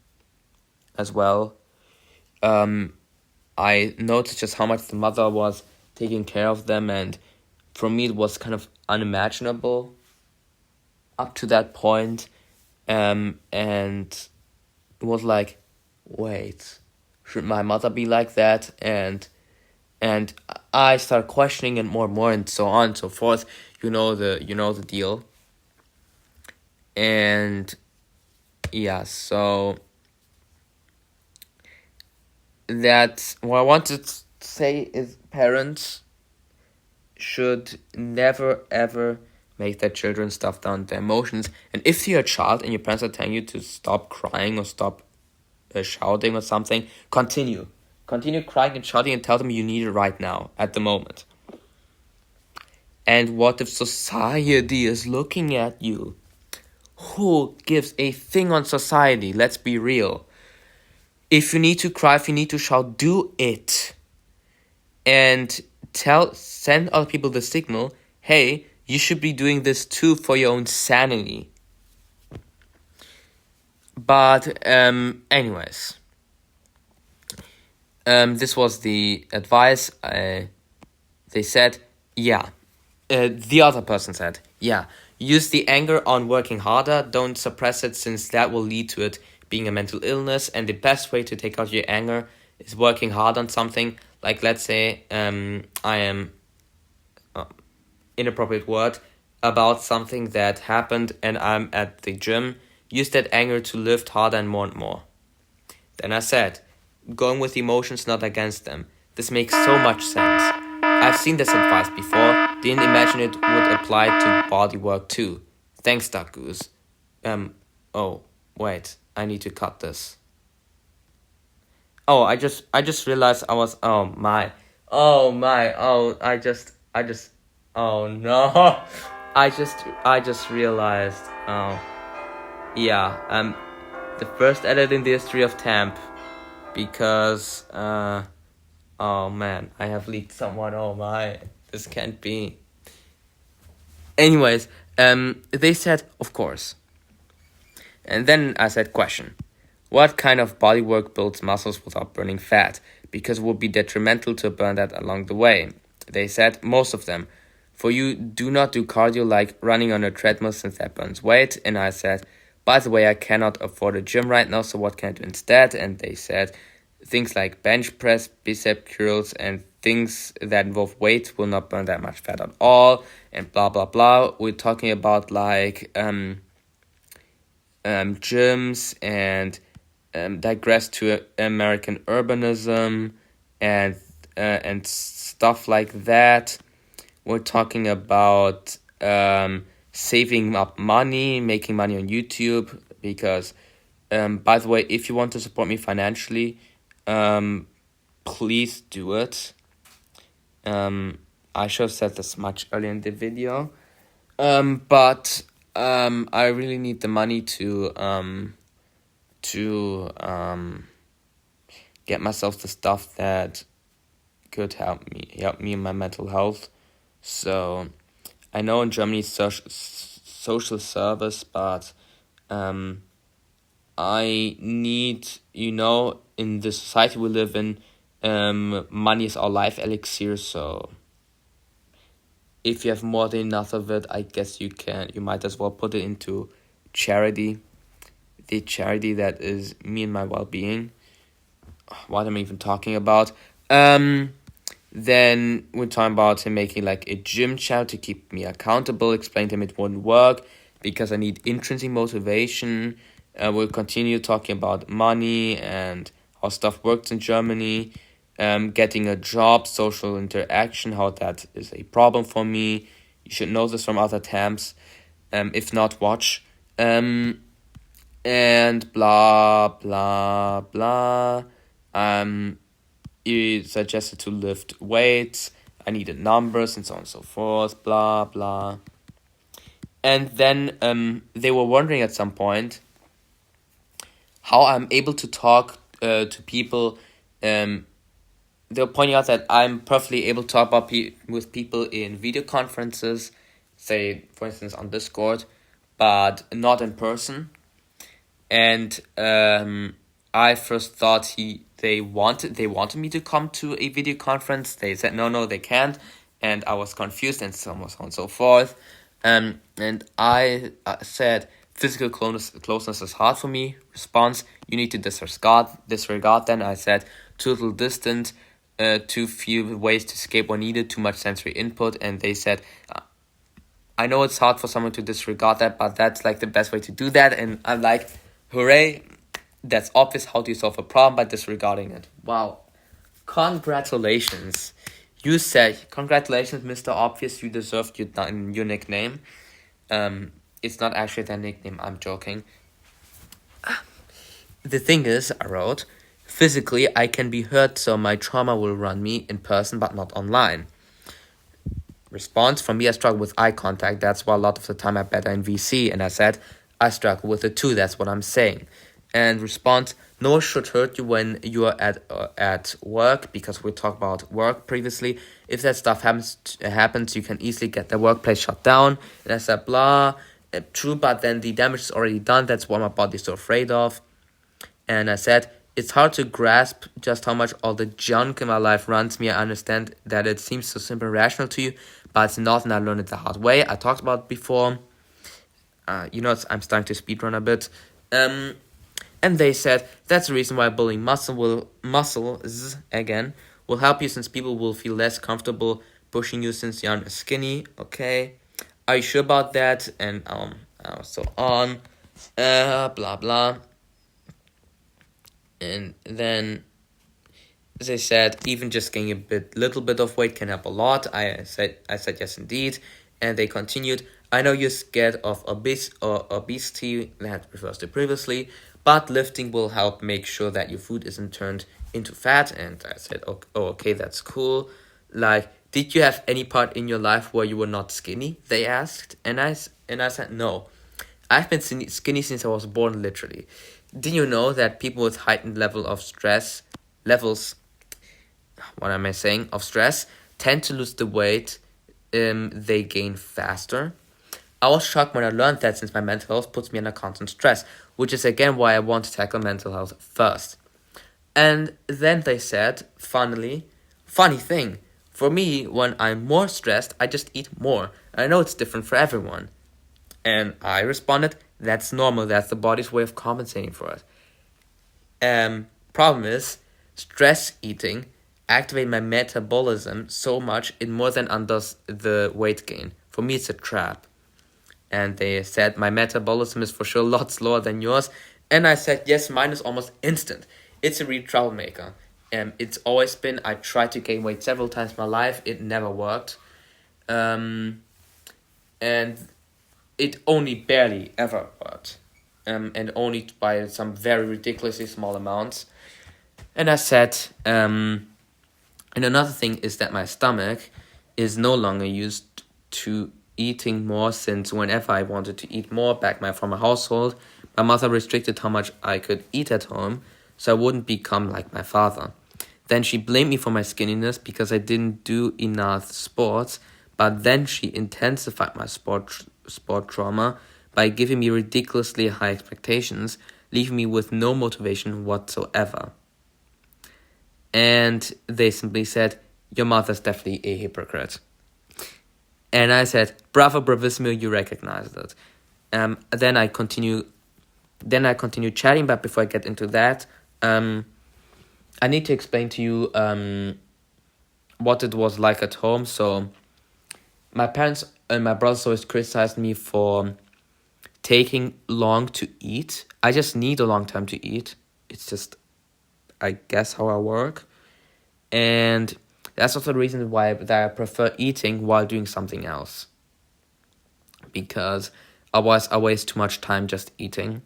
as well. I noticed just how much the mother was taking care of them, and for me it was kind of unimaginable up to that point. And it was like, wait, should my mother be like that? And I started questioning it more and more, and so on and so forth. You know the deal. And yeah, so that's what I wanted to say is parents should never ever make their children stuff down their emotions. And if you're a child and your parents are telling you to stop crying or stop shouting or something, continue crying and shouting and tell them you need it right now, at the moment. And what if society is looking at you? Who gives a thing on society? Let's be real. If you need to cry, if you need to shout, do it. And send other people the signal, hey, you should be doing this too for your own sanity. But anyways, this was the advice. They said, yeah. The other person said, yeah, use the anger on working harder. Don't suppress it, since that will lead to it being a mental illness. And the best way to take out your anger is working hard on something. Like, let's say I am, inappropriate word, about something that happened and I'm at the gym. Use that anger to lift harder and more. Then I said, going with emotions, not against them. This makes so much sense. I've seen this advice before. Didn't imagine it would apply to body work too. Thanks, Duck Goose. Oh, wait. I need to cut this. Oh, I just realized I was, oh my, oh no. I just realized, yeah, the first edit in the history of Temp, because, oh man, I have leaked someone, oh my, this can't be. Anyways, they said, of course. And then I said, question. What kind of bodywork builds muscles without burning fat? Because it would be detrimental to burn that along the way. They said, most of them. For you, do not do cardio like running on a treadmill, since that burns weight. And I said, by the way, I cannot afford a gym right now, so what can I do instead? And they said, things like bench press, bicep curls, and things that involve weight will not burn that much fat at all, and blah, blah, blah. We're talking about like gyms and digress to American urbanism and stuff like that. We're talking about saving up money, making money on YouTube, because by the way, if you want to support me financially, please do it. I should have said this much earlier in the video, but I really need the money to get myself the stuff that could help me in my mental health. So I know in Germany it's social service, but I need, in the society we live in, money is our life elixir. So if you have more than enough of it, I guess you might as well put it into charity. The charity that is me and my well-being. What am I even talking about? Then we're talking about him making like a gym channel to keep me accountable. Explain to him it wouldn't work because I need intrinsic motivation. We'll continue talking about money and how stuff works in Germany. Getting a job, social interaction, how that is a problem for me. You should know this from other temps. If not, watch. and blah blah blah. You suggested to lift weights. I needed numbers and so on and so forth. Blah blah. And then they were wondering at some point how I'm able to talk to people. They were pointing out that I'm perfectly able to talk about with people in video conferences, say for instance on Discord, but not in person. And I first thought they wanted me to come to a video conference. They said no, they can't, and I was confused and so on and so forth. And I said physical closeness is hard for me. Response: you need to disregard. Then I said too little distant, too few ways to escape when needed, too much sensory input, and they said. I know it's hard for someone to disregard that, but that's like the best way to do that. And I'm like, hooray, that's obvious. How do you solve a problem? By disregarding it. Wow. Congratulations. You said, congratulations, Mr. Obvious, you deserved your nickname. It's not actually their nickname, I'm joking. The thing is, I wrote, physically I can be hurt, so my trauma will run me in person, but not online. Response: from me, I struggle with eye contact. That's why a lot of the time I'm better in VC. And I said, I struggle with it too. That's what I'm saying. And response: no one should hurt you when you are at work, because we talked about work previously. If that stuff happens, you can easily get the workplace shut down. And I said, blah, true, but then the damage is already done. That's what my body's so afraid of. And I said, it's hard to grasp just how much all the junk in my life runs me. I understand that it seems so simple and rational to you, but it's not, and I learned it the hard way. I talked about it before. I'm starting to speedrun a bit. And they said, that's the reason why building muscles again will help you, since people will feel less comfortable pushing you since you're skinny. Okay. Are you sure about that? And so on. Blah blah. And then they said even just gaining a little bit of weight can help a lot. I said yes indeed. And they continued, I know you're scared of obesity, that refers to previously, but lifting will help make sure that your food isn't turned into fat. And I said, oh okay, that's cool. Like, did you have any part in your life where you were not skinny? They asked. And I said no. I've been skinny since I was born, literally. Did you know that people with heightened of stress tend to lose the weight they gain faster? I was shocked when I learned that, since my mental health puts me under constant stress, which is again why I want to tackle mental health first. And then they said, funny thing, for me, when I'm more stressed, I just eat more. I know it's different for everyone. And I responded, that's normal, that's the body's way of compensating for it. Problem is, stress eating activates my metabolism so much it more than undoes the weight gain. For me, it's a trap. And they said, my metabolism is for sure a lot slower than yours. And I said, yes, mine is almost instant. It's a real troublemaker. It's always been, I tried to gain weight several times in my life, it never worked. And it only barely ever worked. And only by some very ridiculously small amounts. And I said, and another thing is that my stomach is no longer used to eating more, since whenever I wanted to eat more back from my household, my mother restricted how much I could eat at home, so I wouldn't become like my father. Then she blamed me for my skinniness because I didn't do enough sports, but then she intensified my sport trauma by giving me ridiculously high expectations, leaving me with no motivation whatsoever. And they simply said, your mother's definitely a hypocrite. And I said, bravo, bravissimo, you recognized it. Then I continue chatting, but before I get into that, I need to explain to you what it was like at home. So my parents and my brothers always criticized me for taking long to eat. I just need a long time to eat. It's just, I guess, how I work. And that's also the reason why that I prefer eating while doing something else. Because otherwise I waste too much time just eating.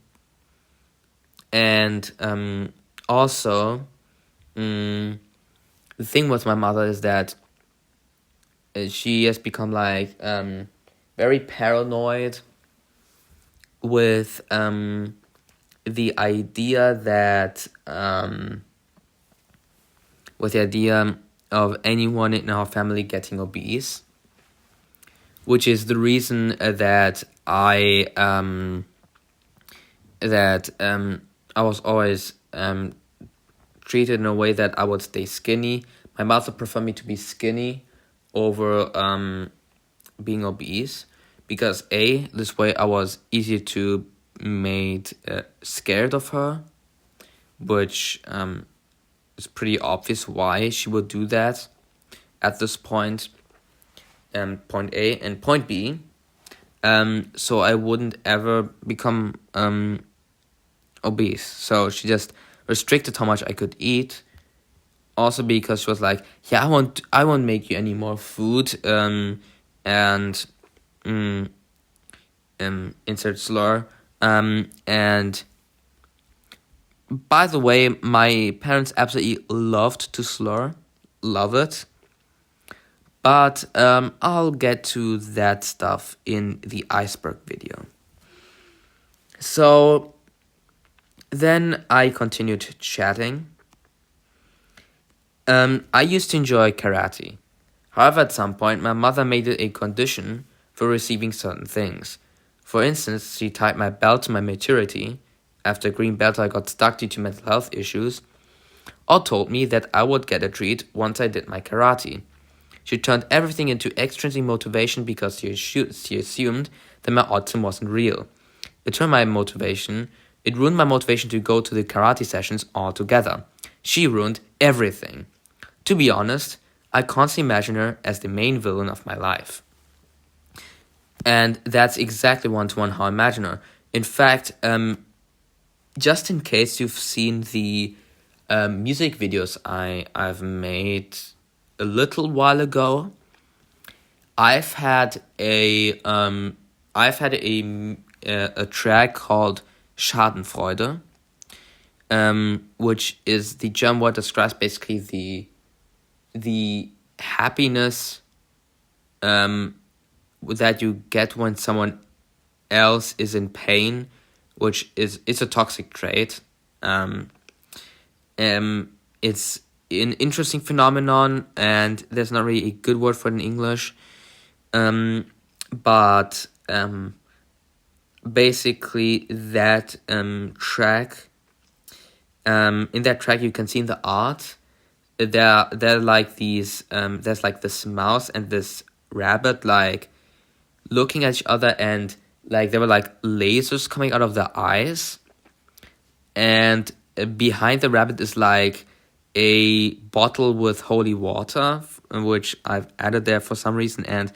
And also, the thing with my mother is that she has become like very paranoid with the idea that of anyone in our family getting obese, which is the reason that I was always treated in a way that I would stay skinny. My mother preferred me to be skinny over being obese, because this way I was easier to made scared of her, which is pretty obvious why she would do that at this point. Point A and point B. So I wouldn't ever become obese. So she just restricted how much I could eat. Also because she was like, yeah, I won't make you any more food. Insert slur. And by the way, my parents absolutely loved to slur. Love it. But I'll get to that stuff in the iceberg video. So then I continued chatting. I used to enjoy karate. However, at some point, my mother made it a condition for receiving certain things. For instance, she tied my belt to my maturity. After green belt, I got stuck due to mental health issues. Or told me that I would get a treat once I did my karate. She turned everything into extrinsic motivation because she assumed that my autism wasn't real. It ruined my motivation to go to the karate sessions altogether. She ruined everything. To be honest, I constantly imagine her as the main villain of my life. And that's exactly one-to-one how I imagine her. In fact, just in case you've seen the music videos I've made a little while ago, I've had a track called Schadenfreude, which is the German word that describes basically the happiness that you get when someone else is in pain, which it's a toxic trait. It's an interesting phenomenon, and there's not really a good word for it in English. But basically that track, in that track you can see in the art, they're like these, there's like this mouse and this rabbit like looking at each other, and like there were like lasers coming out of their eyes, and behind the rabbit is like a bottle with holy water, which I've added there for some reason, and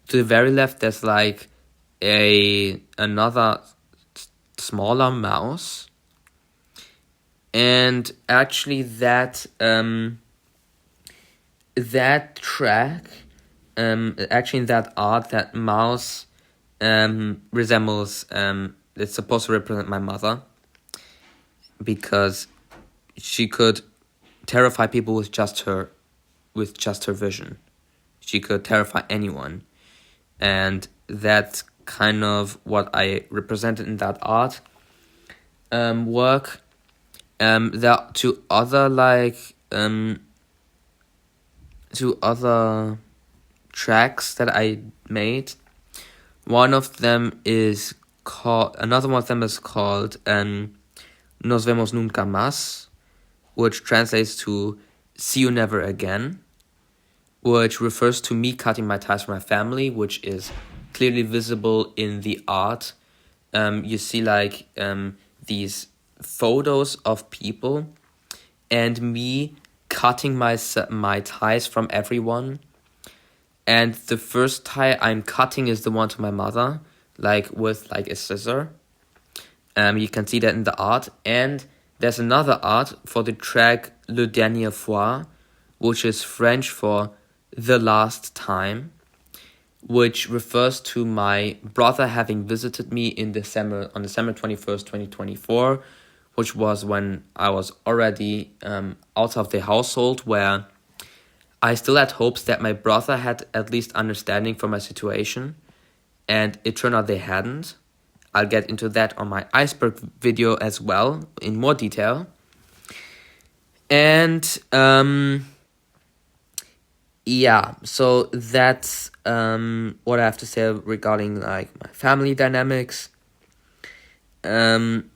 to the very left there's like another smaller mouse. And actually that track, actually in that art, that mouse resembles, it's supposed to represent my mother, because she could terrify people with just her vision. She could terrify anyone, and that's kind of what I represented in that art work. There are two other tracks that I made. Another one is called Nos vemos nunca más, which translates to see you never again, which refers to me cutting my ties from my family, which is clearly visible in the art. You see like these photos of people and me cutting my ties from everyone. And the first tie I'm cutting is the one to my mother, like with like a scissor. You can see that in the art. And there's another art for the track Le Dernier Fois, which is French for the last time, which refers to my brother having visited me on December 21st, 2024, which was when I was already out of the household, where I still had hopes that my brother had at least understanding for my situation, and it turned out they hadn't. I'll get into that on my iceberg video as well in more detail. And yeah, so that's what I have to say regarding like my family dynamics. Then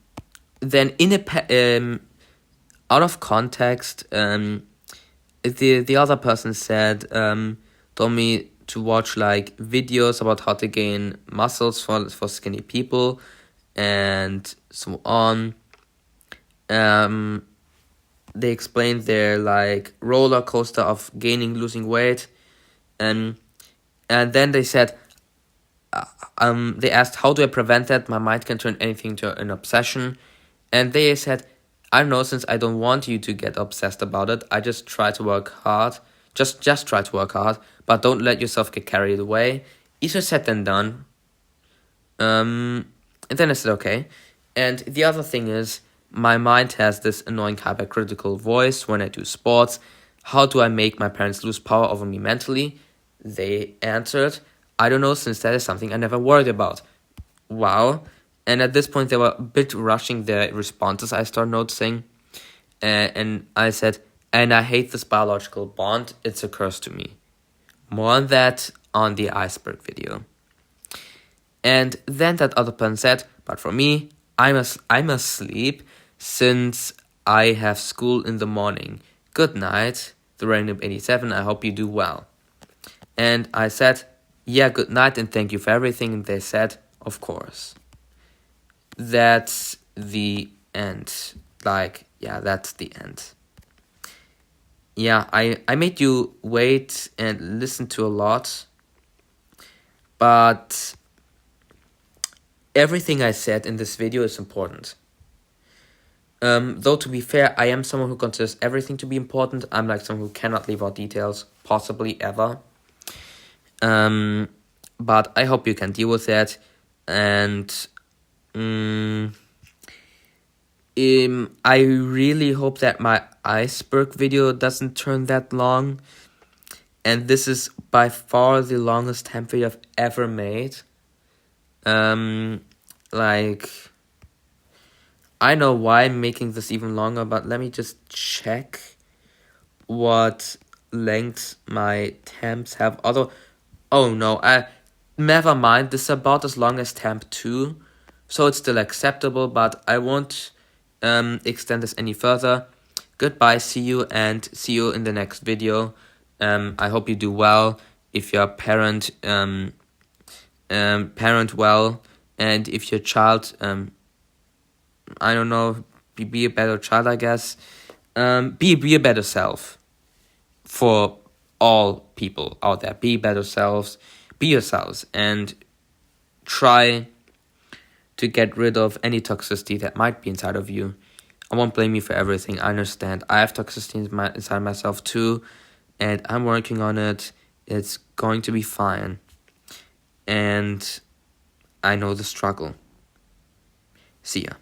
out of context, the other person said told me to watch like videos about how to gain muscles for skinny people and so on. They explained their like roller coaster of gaining, losing weight, and then they said, they asked, how do I prevent that? My mind can turn anything to an obsession. And they said, I don't know, since I don't want you to get obsessed about it, I just try to work hard. Just try to work hard, but don't let yourself get carried away. Easier said than done. And then I said, okay. And the other thing is, my mind has this annoying hypercritical voice when I do sports. How do I make my parents lose power over me mentally? They answered, I don't know, since that is something I never worried about. Wow. And at this point, they were a bit rushing their responses, I started noticing. And I said, and I hate this biological bond. It's a curse to me. More on that on the iceberg video. And then that other person said, but for me, I'm asleep since I have school in the morning. Good night, the Random 87. I hope you do well. And I said, yeah, good night and thank you for everything. And they said, of course. That's the end. Like, yeah, that's the end. Yeah, I made you wait and listen to a lot. But everything I said in this video is important. Though to be fair, I am someone who considers everything to be important. I'm like someone who cannot leave out details, possibly ever. But I hope you can deal with that. And I really hope that my iceberg video doesn't turn that long. And this is by far the longest temp video I've ever made. Like, I know why I'm making this even longer, but let me just check what length my temps have. Although, oh no, never mind. This is about as long as temp 2, so it's still acceptable, but I won't extend this any further. Goodbye, see you, and see you in the next video. I hope you do well. If you're a parent, parent well, and if your child, I don't know, be a better child, I guess. Be a better self for all people out there. Be better selves, be yourselves, and try to get rid of any toxicity that might be inside of you. I won't blame you for everything. I understand. I have toxicity inside myself too, and I'm working on it. It's going to be fine. And I know the struggle. See ya.